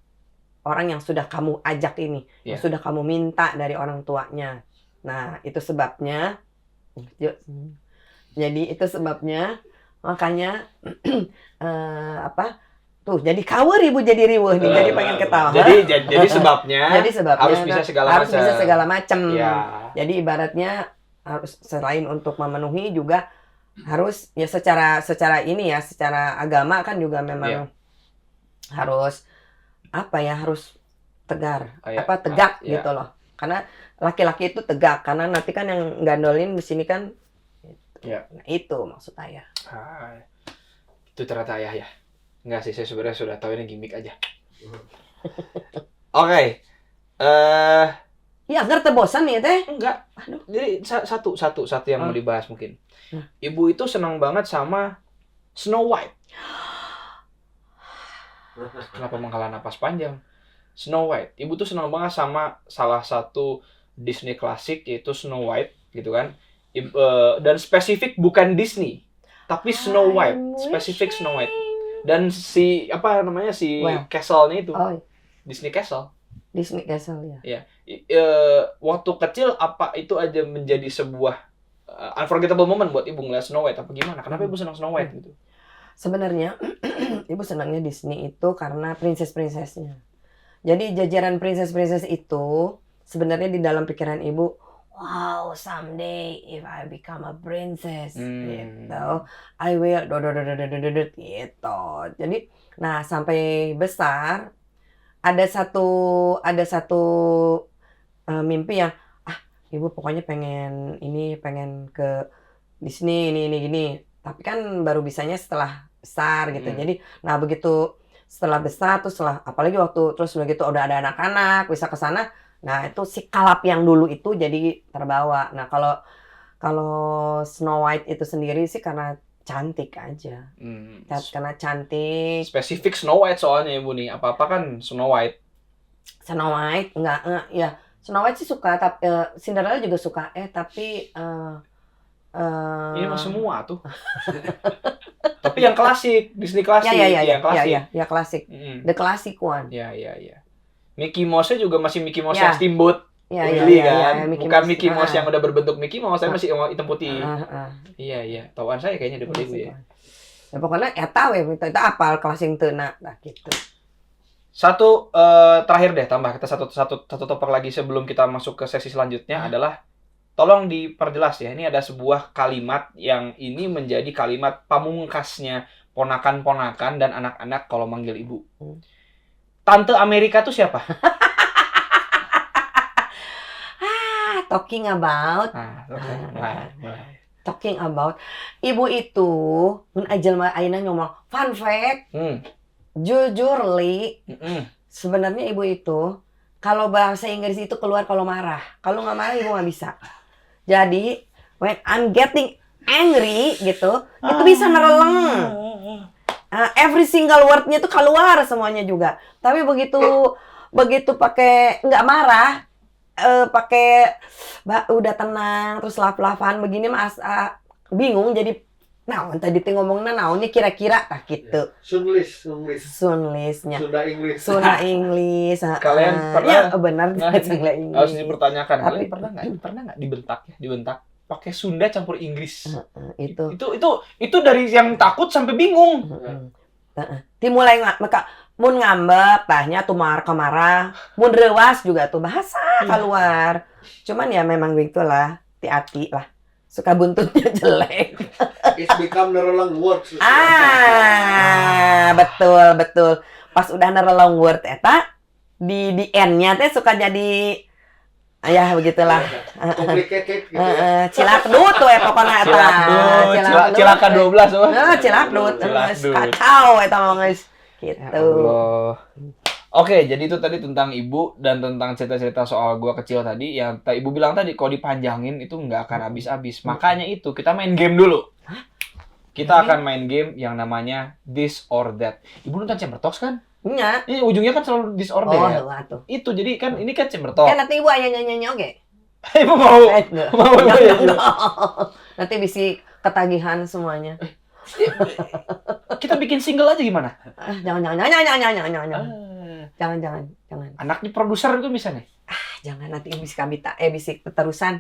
Speaker 1: orang yang sudah kamu ajak ini, yang sudah kamu minta dari orang tuanya. Nah, itu sebabnya. Jadi itu sebabnya makanya jadi kawer ibu jadi riweuh nih, jadi pengen ketawa.
Speaker 2: Jadi sebabnya
Speaker 1: harus
Speaker 2: bisa segala macam.
Speaker 1: macam.
Speaker 2: Ya.
Speaker 1: Jadi ibaratnya harus selain untuk memenuhi juga harus ya secara ini ya, secara agama kan juga memang harus apa ya, harus tegak gitu loh. Karena laki-laki itu tegak, karena nanti kan yang gandolin di sini kan. Nah, itu maksud ayah.
Speaker 2: Itu ternyata ayah ya. Enggak sih, saya sebenarnya sudah tahu ini gimmick aja. Oke.
Speaker 1: Ya, ngerti bosan nih teh.
Speaker 2: Enggak. Jadi satu yang mau dibahas mungkin. Ibu itu senang banget sama Snow White. Kenapa menghela napas panjang? Snow White. Ibu tuh senang banget sama salah satu Disney klasik yaitu Snow White, gitu kan. Dan spesifik bukan Disney, tapi Snow White, spesifik Snow White. Dan si castle-nya itu, Disney Castle.
Speaker 1: Disney Castle ya.
Speaker 2: Waktu kecil apa itu aja menjadi sebuah unforgettable moment buat ibu ngeliat Snow White apa gimana? Kenapa ibu senang Snow White gitu?
Speaker 1: Sebenarnya ibu senangnya Disney itu karena princess-princessnya. Jadi jajaran princess-princess itu sebenarnya di dalam pikiran ibu, wow, someday if I become a princess, gitu, I will gitu. Jadi, nah sampai besar ada satu mimpi yang ibu pokoknya pengen ke Disney ini. Tapi kan baru bisanya setelah besar gitu. Jadi, nah begitu setelah besar terus apalagi waktu terus begitu udah ada anak-anak bisa ke sana. Nah, itu si kalap yang dulu itu jadi terbawa. Nah, kalau Snow White itu sendiri sih karena cantik aja. Karena cantik.
Speaker 2: Spesifik Snow White soalnya ibu nih. Apa-apa kan Snow White.
Speaker 1: Snow White enggak ya. Snow White sih suka, tapi Cinderella juga suka. Tapi
Speaker 2: ini mah semua tuh. Tapi yang klasik, Disney klasik.
Speaker 1: Ya,
Speaker 2: klasik.
Speaker 1: Ya, klasik. The classic one.
Speaker 2: Ya. Mickey Mouse-nya juga masih Mickey Mouse yang steamboat.
Speaker 1: Iya,
Speaker 2: kan? Bukan Mickey Mouse yang udah berbentuk Mickey Mouse, saya masih hitam putih. Iya. Tauan saya kayaknya daripada ibu ya.
Speaker 1: Ya pokoknya tahu ya, itu apal kelas yang teuna nah gitu.
Speaker 2: Satu terakhir deh, tambah kita satu topik lagi sebelum kita masuk ke sesi selanjutnya adalah tolong diperjelas ya. Ini ada sebuah kalimat yang ini menjadi kalimat pamungkasnya ponakan-ponakan dan anak-anak kalau manggil ibu. Tante Amerika tuh siapa?
Speaker 1: Talking about. Talking about. Ibu itu, mun ajal mah ayeuna ngomong fun fact. Jujur li, sebenarnya ibu itu kalau bahasa Inggris itu keluar kalau marah. Kalau nggak marah ibu nggak bisa. Jadi when I'm getting angry gitu, itu bisa nereleng. Every single word-nya itu keluar semuanya juga. Tapi begitu pakai nggak marah, pakai udah tenang terus laf-lafan begini mas bingung jadi naon tadi teh ngomongna naonnya kira-kira tah gitu. Sunlisnya. Sunda English.
Speaker 2: Kalian pernah?
Speaker 1: Ya, benar Sunda English.
Speaker 2: Harus dipertanyakan. Kalian pernah nggak dibentak pakai Sunda campur Inggris? Itu dari yang takut sampai bingung.
Speaker 1: Dimulai maka mun ngambek tahnya tuh marah, mun rewas juga tuh bahasa keluar. Cuman ya memang begitulah, hati-hati lah. Suka buntutnya jelek.
Speaker 3: It's become nereleng words.
Speaker 1: Betul. Pas udah nereleng word eta di end-nya teh suka jadi ya begitulah.
Speaker 3: Complicated gitu.
Speaker 1: Cilakdut tuh pokoknya eta.
Speaker 2: Cilaka 12
Speaker 1: Cilakdut. Kacau eta mah guys. Gitu.
Speaker 2: Oke, jadi itu tadi tentang ibu dan tentang cerita-cerita soal gua kecil tadi. Yang ibu bilang tadi, kalau dipanjangin itu nggak akan habis-habis. Makanya itu, kita main game dulu. Kita akan main game yang namanya This or That. Ibu nonton Chamber Talks kan?
Speaker 1: Iya.
Speaker 2: Ini ujungnya kan selalu This or That.
Speaker 1: Tuh.
Speaker 2: Itu, jadi kan ini kan Chamber Talks.
Speaker 1: Nanti ibu nyanyi oke?
Speaker 2: Ibu mau?
Speaker 1: Nanti bisa ketagihan semuanya.
Speaker 2: Kita bikin single aja gimana?
Speaker 1: Jangan.
Speaker 2: Anaknya produser itu bisa nih.
Speaker 1: Jangan nanti bisa keterusan.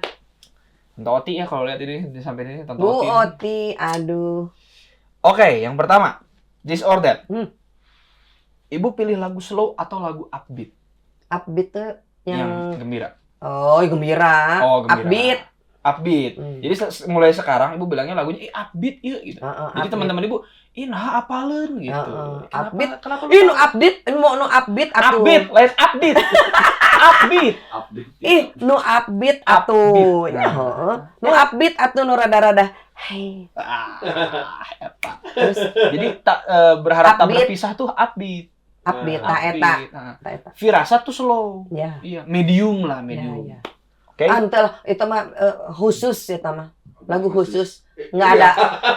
Speaker 2: Tante Oti ya kalau lihat ini sampai ini Tante
Speaker 1: Bu
Speaker 2: Oti.
Speaker 1: Oti, aduh.
Speaker 2: Oke, yang pertama, This or That. Ibu pilih lagu slow atau lagu upbeat?
Speaker 1: Upbeat tuh yang
Speaker 2: gembira.
Speaker 1: Oh, gembira.
Speaker 2: Oh, gembira.
Speaker 1: Upbeat.
Speaker 2: Upbeat. Jadi mulai sekarang ibu bilangnya lagunya upbeat ya gitu. Jadi
Speaker 1: upbeat.
Speaker 2: teman-teman ibu, nah apaleun gitu.
Speaker 1: Upbeat.
Speaker 2: Kenapa
Speaker 1: Ih, nu update, mau nu upbeat atuh.
Speaker 2: upbeat, lain upbeat. Upbeat.
Speaker 1: Ih, nu upbeat atuh. Heeh. Nu upbeat atuh nu rada-rada. Hey.
Speaker 2: Eta. Terus jadi berharap tak
Speaker 1: Upbeat.
Speaker 2: berpisah tuh upbeat.
Speaker 1: Upbeat ta eta.
Speaker 2: Nah.
Speaker 1: Ta eta.
Speaker 2: Firasat tuh slow.
Speaker 1: Ya.
Speaker 2: Iya, medium lah, medium.
Speaker 1: Ya.
Speaker 2: Oke.
Speaker 1: Antel itu mah khusus eta mah. Lagu khusus. Nggak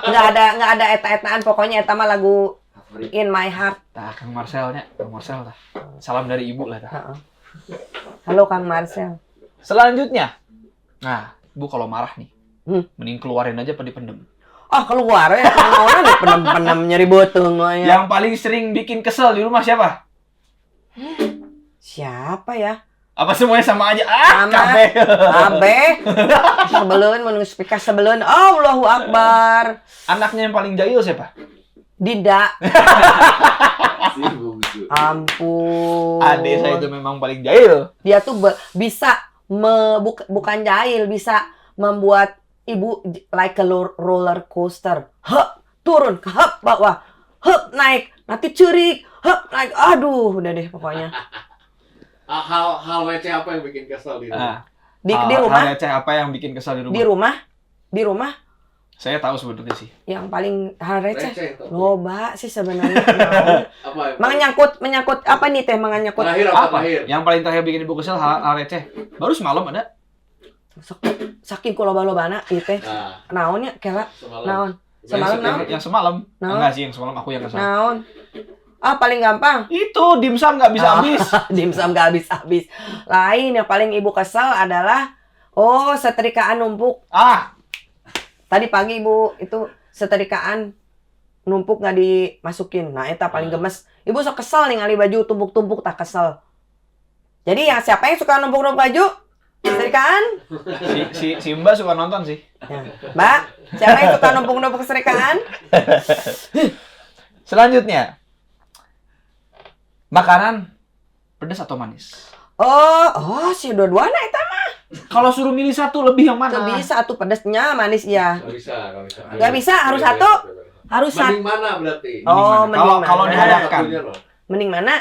Speaker 1: ada eta-etaan, pokoknya eta mah lagu in my heart.
Speaker 2: Tah, Kang Marcel tah. Salam dari ibu lah tah.
Speaker 1: Heeh. Halo Kang Marcel.
Speaker 2: Selanjutnya. Nah, ibu kalau marah nih, mending keluarin aja apa dipendem.
Speaker 1: Keluar ya, orang nih penem-penem nyeri beuteung ya.
Speaker 2: Yang paling sering bikin kesel di rumah siapa?
Speaker 1: Siapa ya?
Speaker 2: Apa semuanya sama aja?
Speaker 1: Sama.
Speaker 2: Kabeh.
Speaker 1: Abe. Sebeleun mun speaker sebeleun. Allahu Akbar.
Speaker 2: Anaknya yang paling jahil siapa?
Speaker 1: Dida. Ampun.
Speaker 2: Adik saya itu memang paling jahil.
Speaker 1: Dia tuh bisa bukan jahil, bisa membuat ibu like a roller coaster. Turun ke bawah. Naik, nanti curik. Naik. Aduh, udah deh pokoknya.
Speaker 3: Hal receh apa yang bikin kesel di rumah?
Speaker 1: Di rumah.
Speaker 2: Hal receh apa yang bikin kesel di rumah?
Speaker 1: Di rumah
Speaker 2: Saya tahu sebenarnya sih.
Speaker 1: yang paling hal receh.
Speaker 3: Tapi.
Speaker 1: Loba sih sebenarnya.
Speaker 3: Apa?
Speaker 1: Menyangkut apa nih teh menyangkut
Speaker 3: Terakhir
Speaker 2: Apa?
Speaker 3: terakhir?
Speaker 2: Yang paling terakhir bikin ibu kesel hal receh. Baru semalam ada.
Speaker 1: saking loba-lobana ieu teh.
Speaker 3: Nah,
Speaker 1: Naonnya kela?
Speaker 3: semalam.
Speaker 1: Naon? Semalam naon?
Speaker 2: Yang semalam.
Speaker 1: Naon?
Speaker 2: Enggak sih, yang semalam aku yang kesel.
Speaker 1: Naon? Paling gampang.
Speaker 2: Itu dimsum nggak bisa habis.
Speaker 1: Dimsum gak habis-habis. Lain yang paling ibu kesel adalah setrikaan numpuk. Tadi pagi ibu itu setrikaan numpuk nggak dimasukin. Nah, eta paling gemes. Ibu sok kesel nih ngali baju tumpuk-tumpuk tak kesel. Jadi ya siapa yang suka numpuk-numpuk baju? Setrikaan?
Speaker 2: Si Mbak suka nonton sih.
Speaker 1: Ya. Mbak, siapa yang suka numpuk-numpuk setrikaan?
Speaker 2: Selanjutnya. Makanan pedas atau manis?
Speaker 1: Si dua-duanya eta mah.
Speaker 2: Kalau suruh milih satu lebih yang mana?
Speaker 1: Tuh bisa tuh pedasnya, manis ya.
Speaker 3: Nggak bisa.
Speaker 1: Nggak bisa, harus satu. Harus
Speaker 3: Mending
Speaker 1: satu.
Speaker 3: mana berarti?
Speaker 1: Mending
Speaker 2: Kalau
Speaker 1: mana?
Speaker 2: dihadapkan.
Speaker 1: Mending mana?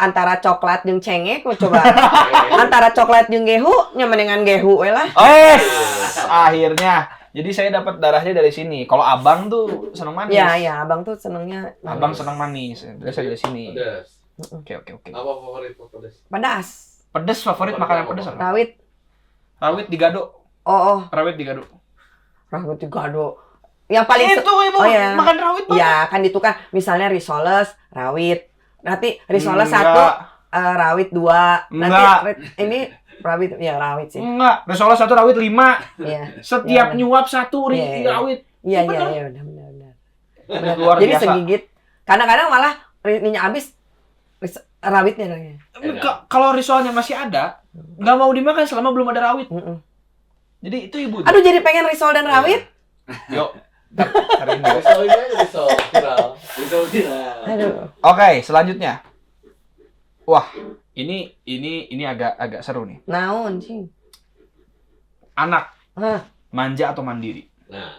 Speaker 1: Antara coklat jeung cengek lo coba. Antara coklat jeung gehu, nya mendingan gehu we lah.
Speaker 2: Akhirnya. Jadi saya dapat darahnya dari sini. Kalau abang tuh seneng manis.
Speaker 1: Ya, abang tuh senengnya manis.
Speaker 2: Abang seneng manis. Saya dari sini.
Speaker 3: Pedas.
Speaker 2: Oke.
Speaker 3: Apa favorit pedas?
Speaker 1: Pedas.
Speaker 2: Pedas favorit makanan pedas apa?
Speaker 1: Rawit.
Speaker 2: Rawit digado. Rawit digado.
Speaker 1: Rawit digado. Yang paling
Speaker 2: itu ibu
Speaker 1: ya.
Speaker 2: makan rawit banget.
Speaker 1: Ya, kan itu kan misalnya risoles, rawit. Nanti risoles
Speaker 2: Enggak.
Speaker 1: 1, rawit 2. Nanti ini rawit sih.
Speaker 2: Enggak, risoles 1 rawit 5.
Speaker 1: Iya.
Speaker 2: Setiap
Speaker 1: Ya,
Speaker 2: nyuap 1
Speaker 1: Iya.
Speaker 2: rawit.
Speaker 1: Iya,
Speaker 2: Bener.
Speaker 1: benar.
Speaker 2: Luar
Speaker 1: Jadi
Speaker 2: biasa.
Speaker 1: segigit. Kadang-kadang malah minyak habis rawitnya lagi.
Speaker 2: Kalau risolnya masih ada, nggak mau dimakan selama belum ada rawit. Jadi itu ibu.
Speaker 1: Aduh, jadi pengen risol dan rawit.
Speaker 2: Yuk.
Speaker 3: Risol viral.
Speaker 1: Aduh.
Speaker 2: Oke, selanjutnya. Wah, ini agak seru nih.
Speaker 1: Naon sih?
Speaker 2: Anak
Speaker 1: Hah,
Speaker 2: manja atau mandiri?
Speaker 3: Nah,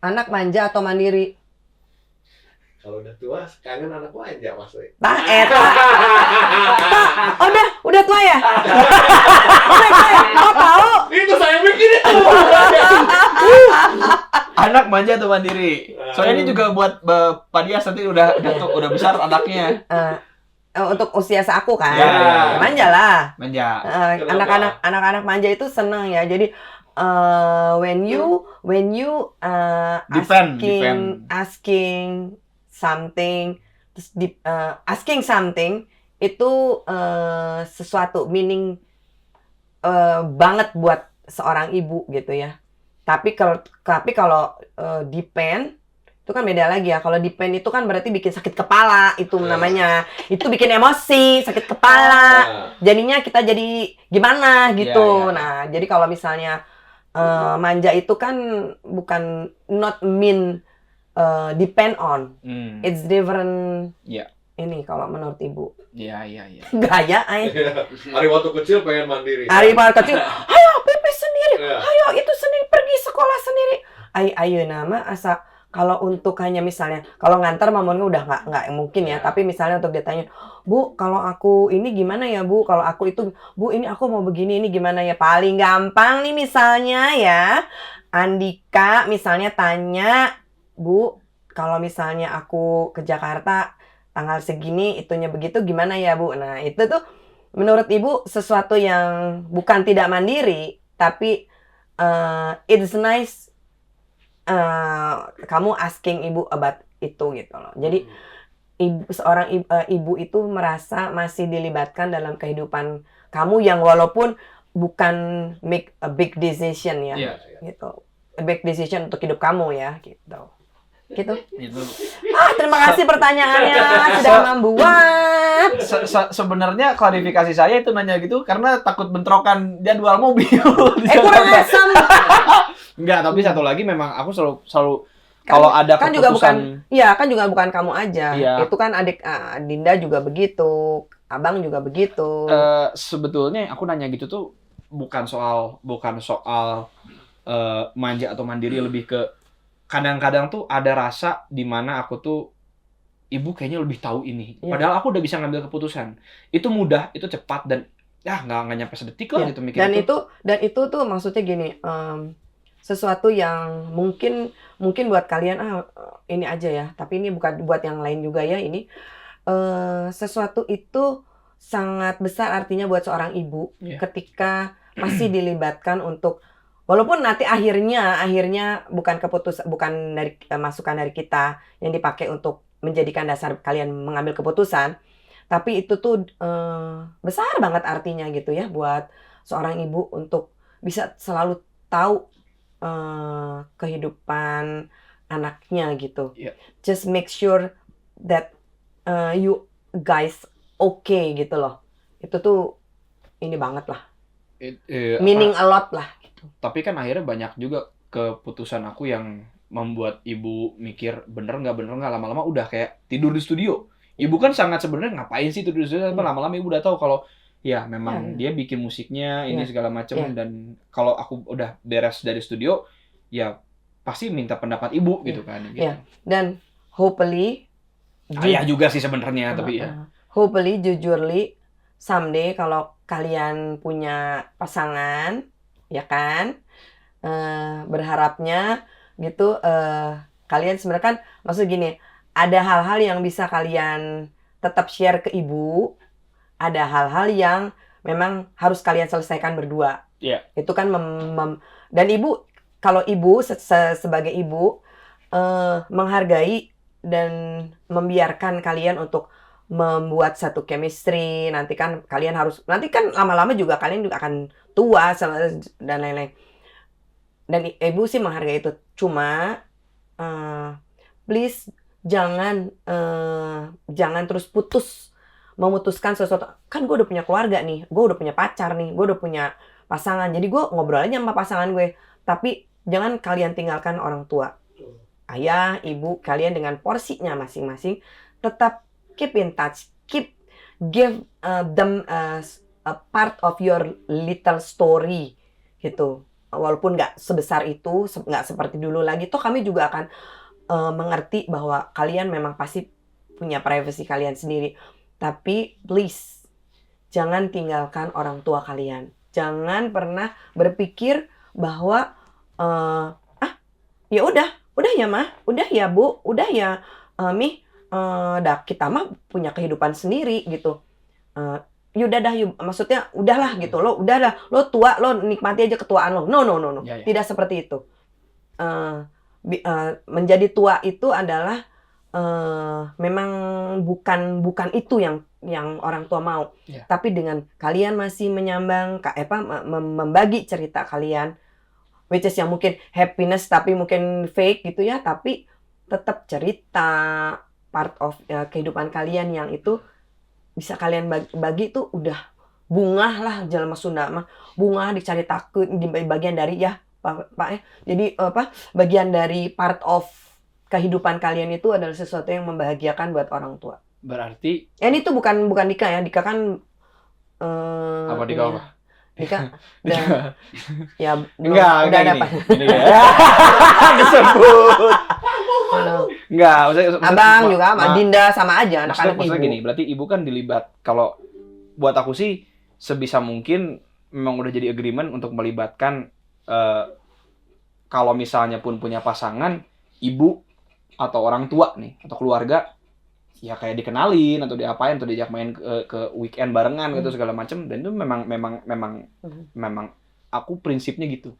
Speaker 1: anak manja atau mandiri?
Speaker 3: kalau udah tua kangen anak manja Mas We.
Speaker 1: Tah eta. Udah tua ya? Udah tua ya? Tahu?
Speaker 3: Itu saya bikin itu.
Speaker 2: Anak manja atau mandiri? Soalnya ini juga buat Pak Dias nanti udah besar anaknya.
Speaker 1: Untuk usia aku kan.
Speaker 2: Ya.
Speaker 1: Manja lah.
Speaker 2: Manja.
Speaker 1: Anak-anak manja itu senang ya. Jadi when you
Speaker 2: Depend.
Speaker 1: asking something, terus asking something itu sesuatu meaning banget buat seorang ibu gitu ya. Tapi kalau depend itu kan beda lagi ya. Kalau depend itu kan berarti bikin sakit kepala itu namanya. Itu bikin emosi, sakit kepala. Jadinya kita jadi gimana gitu.
Speaker 2: Yeah.
Speaker 1: Nah, jadi kalau misalnya manja itu kan bukan not mean depend on. It's different.
Speaker 2: Iya.
Speaker 1: Ini kalau menurut ibu.
Speaker 2: Iya.
Speaker 1: Gaya ay.
Speaker 3: Hari waktu kecil pengen mandiri.
Speaker 1: Hari kecil, ayo pipis sendiri.
Speaker 3: Iya.
Speaker 1: ayo itu sendiri pergi sekolah sendiri. Ayo nama asa kalau untuk hanya misalnya kalau ngantar mamanya udah nggak mungkin ya.
Speaker 3: Ya.
Speaker 1: Tapi misalnya untuk ditanya, Bu, kalau aku ini gimana ya Bu? Kalau aku itu, Bu, ini aku mau begini ini gimana ya? Paling gampang nih misalnya ya, Andika misalnya tanya, Bu, kalau misalnya aku ke Jakarta tanggal segini, itunya begitu gimana ya Bu? Nah itu tuh menurut Ibu sesuatu yang bukan tidak mandiri, tapi it's nice kamu asking Ibu about itu gitu loh. Jadi seorang ibu itu merasa masih dilibatkan dalam kehidupan kamu yang walaupun bukan make a big decision ya,
Speaker 2: Iya.
Speaker 1: gitu. A big decision untuk hidup kamu ya, gitu. Gitu.
Speaker 2: Itu
Speaker 1: Terima kasih pertanyaannya sudah membuat.
Speaker 2: sebenarnya klarifikasi saya itu nanya gitu karena takut bentrokan jadwal mobil.
Speaker 1: Kurang asam.
Speaker 2: Enggak, tapi satu lagi memang aku selalu kalau ada
Speaker 1: kan juga
Speaker 2: keputusan
Speaker 1: kan juga bukan kamu aja.
Speaker 2: Iya.
Speaker 1: Itu kan adik Dinda juga begitu, abang juga begitu.
Speaker 2: sebetulnya aku nanya gitu tuh bukan soal manja atau mandiri, lebih ke kadang-kadang tuh ada rasa di mana aku tuh ibu kayaknya lebih tahu ini.
Speaker 1: Iya.
Speaker 2: Padahal aku udah bisa ngambil keputusan. Itu mudah, itu cepat dan ya nggak nyampe sedetik lah
Speaker 1: Iya.
Speaker 2: gitu mikir
Speaker 1: Dan itu tuh maksudnya gini, sesuatu yang mungkin buat kalian ini aja ya, tapi ini bukan buat yang lain juga ya ini. Sesuatu itu sangat besar artinya buat seorang ibu
Speaker 2: Iya.
Speaker 1: ketika masih dilibatkan untuk walaupun nanti akhirnya bukan dari masukan dari kita yang dipakai untuk menjadikan dasar kalian mengambil keputusan, tapi itu tuh besar banget artinya gitu ya buat seorang ibu untuk bisa selalu tahu kehidupan anaknya gitu.
Speaker 2: Iya.
Speaker 1: Just make sure that you guys okay gitu loh. Itu tuh ini banget lah. Meaning a lot lah.
Speaker 2: Tapi kan akhirnya banyak juga keputusan aku yang membuat ibu mikir bener nggak lama-lama udah kayak tidur di studio. Ibu kan sangat sebenarnya ngapain sih tidur di studio, tapi lama-lama ibu udah tahu kalau ya memang dia bikin musiknya ini segala macam dan kalau aku udah beres dari studio ya pasti minta pendapat ibu gitu kan gitu.
Speaker 1: Iya. Dan hopefully
Speaker 2: ayah juga sih sebenarnya tapi ya.
Speaker 1: Hopefully jujurly someday kalau kalian punya pasangan ya kan, berharapnya gitu kalian sebenarnya kan maksud gini, ada hal-hal yang bisa kalian tetap share ke ibu, ada hal-hal yang memang harus kalian selesaikan berdua.
Speaker 2: Iya.
Speaker 1: Itu kan dan ibu kalau ibu sebagai ibu menghargai dan membiarkan kalian untuk membuat satu chemistry, nanti kan lama-lama juga kalian juga akan tua dan lain-lain. Dan ibu sih menghargai itu. Cuma please jangan terus memutuskan sesuatu. Kan gue udah punya keluarga nih, gue udah punya pacar nih, gue udah punya pasangan. Jadi gue ngobrol aja sama pasangan gue. Tapi jangan kalian tinggalkan orang tua. Ayah, ibu, kalian dengan porsinya masing-masing tetap keep in touch, give them a part of your little story gitu. Walaupun nggak sebesar itu, nggak seperti dulu lagi, toh kami juga akan mengerti bahwa kalian memang pasti punya privacy kalian sendiri. Tapi please jangan tinggalkan orang tua kalian. Jangan pernah berpikir bahwa ya udah ya mah, udah ya bu, udah ya Mi. Kita mah punya kehidupan sendiri gitu. Yaudah dah, maksudnya udahlah gitu. Lo tua, lo nikmati aja ketuaan lo. No.
Speaker 2: Ya.
Speaker 1: Tidak seperti itu. Menjadi tua itu adalah memang bukan itu yang orang tua mau.
Speaker 2: Ya.
Speaker 1: Tapi dengan kalian masih menyambang membagi cerita kalian, which is yang mungkin happiness tapi mungkin fake gitu ya, tapi tetap cerita part of kehidupan kalian yang itu bisa kalian bagi tuh udah bungah lah jelema Sunda mah. Bungah dicari takut di bagian dari ya Pak ya. Jadi bagian dari part of kehidupan kalian itu adalah sesuatu yang membahagiakan buat orang tua.
Speaker 2: Berarti
Speaker 1: Ini tuh bukan Dika ya. Dika kan
Speaker 2: apa Dika apa?
Speaker 1: Dika udah ya belum,
Speaker 2: Enggak
Speaker 1: udah ada
Speaker 2: gini.
Speaker 1: apa?
Speaker 2: Gini ya. Kesebut. Enggak, maksudnya
Speaker 1: Abang juga sama Dinda sama aja anak-anak
Speaker 2: maksudnya
Speaker 1: ibu.
Speaker 2: gini, berarti ibu kan dilibat. Kalau buat aku sih sebisa mungkin memang udah jadi agreement untuk melibatkan kalau misalnya pun punya pasangan, ibu atau orang tua nih atau keluarga ya kayak dikenalin atau diapain atau diajak main ke weekend barengan gitu segala macem, dan itu memang aku prinsipnya gitu.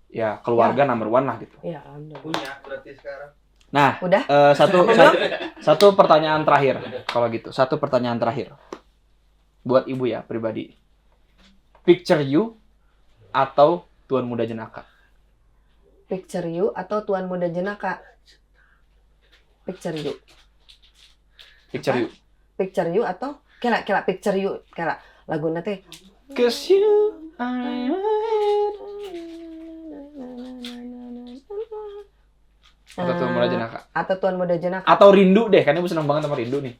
Speaker 2: Ya keluarga number one lah gitu.
Speaker 1: Ya, alhamdulillah.
Speaker 3: Punya berarti sekarang.
Speaker 2: Nah,
Speaker 1: Udah?
Speaker 2: satu pertanyaan terakhir kalau gitu. Satu pertanyaan terakhir buat ibu ya pribadi. Picture you atau Tuan Muda Jenaka?
Speaker 1: Picture you atau Tuan Muda Jenaka? Picture you.
Speaker 2: Picture you.
Speaker 1: Picture you atau kela picture you kela lagu nanti.
Speaker 2: Cause you atau Tuan Muda Jenaka?
Speaker 1: Atau Tuan Muda Jenaka.
Speaker 2: Atau Rindu deh, karena ibu senang banget sama Rindu nih.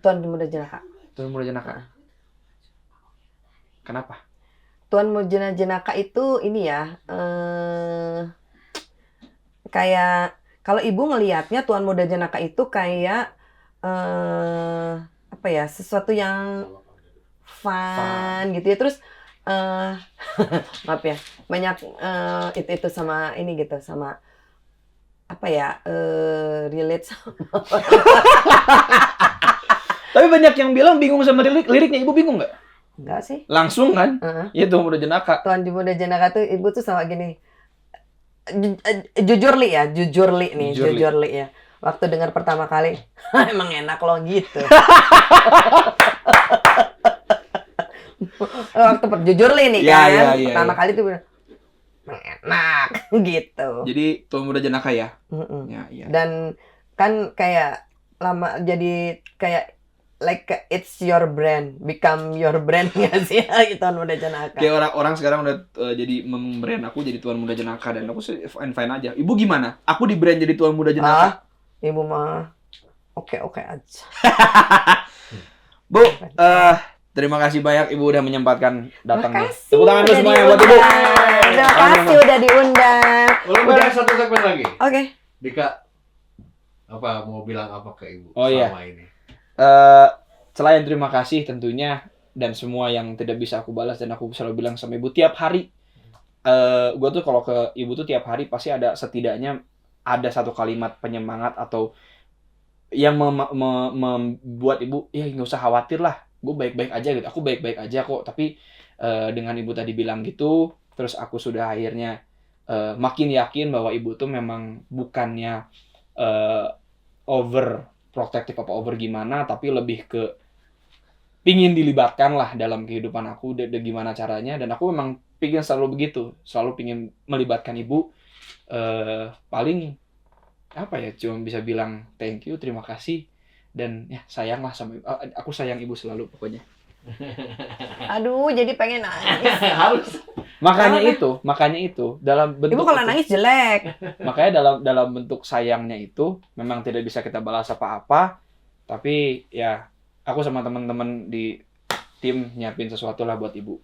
Speaker 1: Tuan Muda Jenaka.
Speaker 2: Tuan Muda Jenaka. Kenapa?
Speaker 1: Tuan Muda Jenaka itu ini ya, kayak kalau ibu ngelihatnya Tuan Muda Jenaka itu kayak apa ya, sesuatu yang fun gitu ya, terus maaf ya, banyak itu sama ini gitu, sama apa ya, relate sama
Speaker 2: Tapi banyak yang bilang bingung sama liriknya, ibu bingung nggak?
Speaker 1: enggak sih.
Speaker 2: Langsung kan? Ya Tuan Muda Jenaka.
Speaker 1: Tuan Muda Jenaka tuh ibu tuh sama gini, jujur li ya. Waktu dengar pertama kali, emang enak loh gitu. Waktu jujur li nih kan, pertama kali tuh enak gitu.
Speaker 2: Jadi Tuan Muda Jenaka ya. Ya.
Speaker 1: Dan kan kayak lama jadi kayak like it's your brand, become your brand nggak sih Tuan Muda Jenaka?
Speaker 2: Kayak orang-orang sekarang udah jadi membrand aku jadi Tuan Muda Jenaka, dan aku sih fine aja. Ibu gimana? Aku di brand jadi Tuan Muda Jenaka.
Speaker 1: Ibu mah oke aja.
Speaker 2: Bu, terima kasih banyak Ibu udah menyempatkan datang. Tepuk tangan dulu
Speaker 1: Udah
Speaker 2: semuanya buat Ibu.
Speaker 1: Terima kasih udah diundang.
Speaker 3: Udah satu segmen lagi.
Speaker 1: Oke.
Speaker 3: Dika, apa mau bilang apa ke ibu
Speaker 2: Iya.
Speaker 3: selama ini?
Speaker 2: Selain terima kasih tentunya, dan semua yang tidak bisa aku balas, dan aku selalu bilang sama ibu tiap hari, gue tuh kalau ke ibu tuh tiap hari pasti ada setidaknya ada satu kalimat penyemangat atau yang membuat ibu ya nggak usah khawatir lah, gue baik-baik aja gitu, aku baik-baik aja kok. Tapi dengan ibu tadi bilang gitu, terus aku sudah akhirnya makin yakin bahwa ibu tuh memang bukannya over protektif apa over gimana, tapi lebih ke pingin dilibatkan lah dalam kehidupan aku, dan gimana caranya. Dan aku memang pingin selalu begitu, selalu pingin melibatkan ibu. Paling apa ya, cuma bisa bilang thank you, terima kasih, dan ya sayang lah sama ibu. Aku sayang ibu selalu pokoknya.
Speaker 1: Aduh, jadi pengen nangis.
Speaker 3: Harus.
Speaker 2: Makanya itu dalam bentuk
Speaker 1: Ibu kalau
Speaker 2: itu,
Speaker 1: nangis jelek.
Speaker 2: makanya dalam bentuk sayangnya itu memang tidak bisa kita balas apa-apa, tapi ya aku sama teman-teman di tim nyiapin sesuatu lah buat ibu.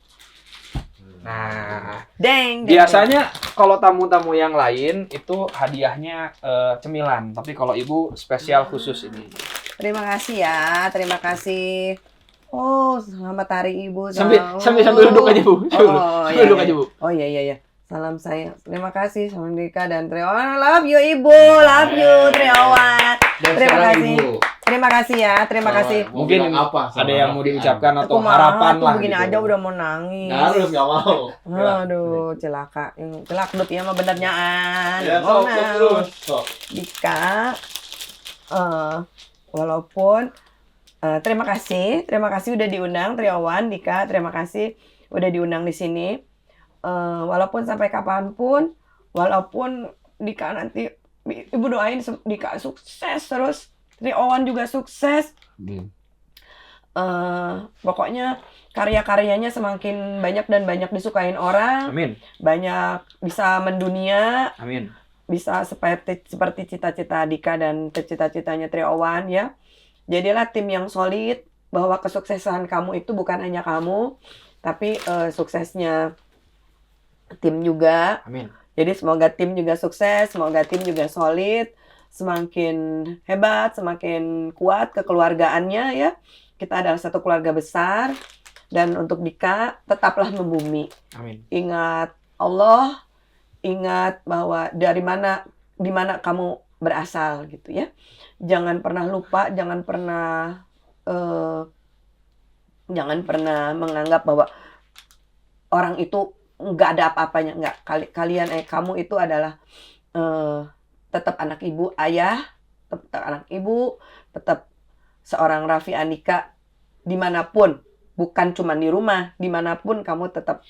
Speaker 2: Nah,
Speaker 1: Deng.
Speaker 2: biasanya kalau tamu-tamu yang lain itu hadiahnya cemilan, tapi kalau ibu spesial khusus ini.
Speaker 1: Terima kasih ya, terima kasih. Oh, selamat hari ibu.
Speaker 2: Sambil duduk aja bu. Duduk aja bu.
Speaker 1: Oh iya. Salam sayang. Terima kasih sama Dika dan Triawan. Love you ibu, love you Triawan. Terima kasih.
Speaker 3: Ibu.
Speaker 1: Terima kasih ya, terima kasih.
Speaker 2: Mungkin
Speaker 3: apa
Speaker 2: ada yang mau diucapkan atau
Speaker 1: Aku
Speaker 2: harapan
Speaker 1: tuh
Speaker 2: lah.
Speaker 1: begini
Speaker 2: gitu.
Speaker 1: aja udah mau nangis.
Speaker 3: Harus nggak mau.
Speaker 1: Aduh, celaka. Celakdut ya mah benernyaan.
Speaker 3: Ya, terus.
Speaker 1: Dika, walaupun terima kasih udah diundang Triawan, Dika, terima kasih udah diundang di sini. Walaupun sampai kapanpun, walaupun Dika nanti, ibu doain Dika sukses terus, Triawan juga sukses. Pokoknya karya-karyanya semakin banyak dan banyak disukain orang.
Speaker 2: Amin.
Speaker 1: Banyak bisa mendunia.
Speaker 2: Amin.
Speaker 1: Bisa seperti cita-cita Dika dan cita-citanya Triawan ya. Jadilah tim yang solid, bahwa kesuksesan kamu itu bukan hanya kamu, tapi suksesnya tim juga.
Speaker 2: Amin.
Speaker 1: Jadi semoga tim juga sukses, semoga tim juga solid, semakin hebat, semakin kuat kekeluargaannya ya. Kita adalah satu keluarga besar. Dan untuk Dika, tetaplah membumi.
Speaker 2: Amin.
Speaker 1: Ingat Allah, ingat bahwa di mana kamu berasal gitu ya. Jangan pernah lupa, jangan pernah menganggap bahwa orang itu nggak ada apa-apanya. Nggak, kamu itu adalah tetap anak ibu, ayah, tetap anak ibu, tetap seorang Raffi Andika dimanapun, bukan cuma di rumah, dimanapun kamu tetap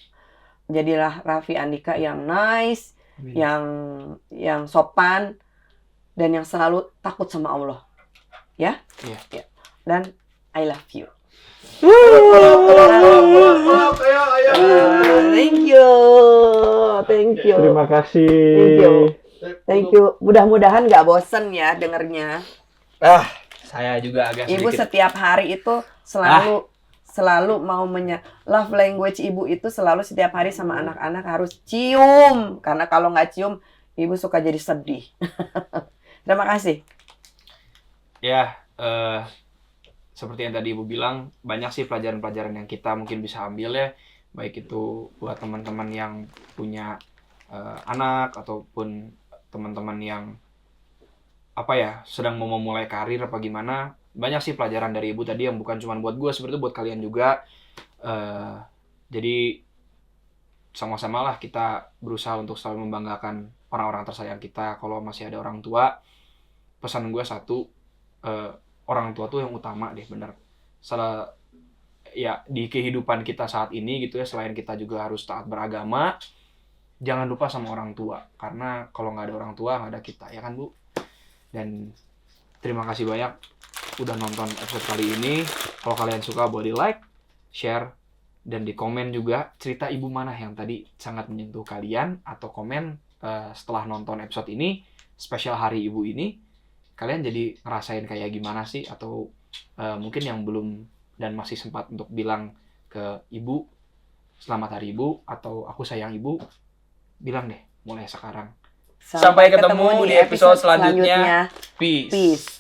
Speaker 1: jadilah Raffi Andika yang nice,
Speaker 2: Amin.
Speaker 1: yang sopan, dan yang selalu takut sama Allah, ya.
Speaker 2: Iya.
Speaker 1: Ya. Dan I love you.
Speaker 3: Ayo.
Speaker 1: Thank you.
Speaker 4: Terima kasih.
Speaker 1: Thank you. Mudah-mudahan nggak bosen ya dengernya.
Speaker 2: Saya juga agak
Speaker 1: Ibu
Speaker 2: sedikit.
Speaker 1: setiap hari itu selalu mau love language ibu itu selalu setiap hari sama anak-anak harus cium, karena kalau nggak cium ibu suka jadi sedih. Terima kasih.
Speaker 2: Ya, seperti yang tadi Ibu bilang, banyak sih pelajaran-pelajaran yang kita mungkin bisa ambil ya, baik itu buat teman-teman yang punya anak ataupun teman-teman yang sedang mau memulai karir apa gimana. Banyak sih pelajaran dari Ibu tadi yang bukan cuma buat gue, seperti itu buat kalian juga. Jadi sama-sama lah kita berusaha untuk selalu membanggakan orang-orang tersayang kita. Kalau masih ada orang tua, pesan gue satu, orang tua tuh yang utama deh, bener. Ya di kehidupan kita saat ini gitu ya, selain kita juga harus taat beragama, jangan lupa sama orang tua, karena kalau nggak ada orang tua nggak ada kita, ya kan Bu. Dan terima kasih banyak udah nonton episode kali ini. Kalau kalian suka boleh di like, share, dan di komen juga cerita Ibu mana yang tadi sangat menyentuh kalian, atau komen setelah nonton episode ini, spesial hari Ibu ini, kalian jadi ngerasain kayak gimana sih, atau mungkin yang belum dan masih sempat untuk bilang ke Ibu selamat hari Ibu atau aku sayang Ibu, bilang deh mulai sekarang. Sampai ketemu di episode selanjutnya. Peace.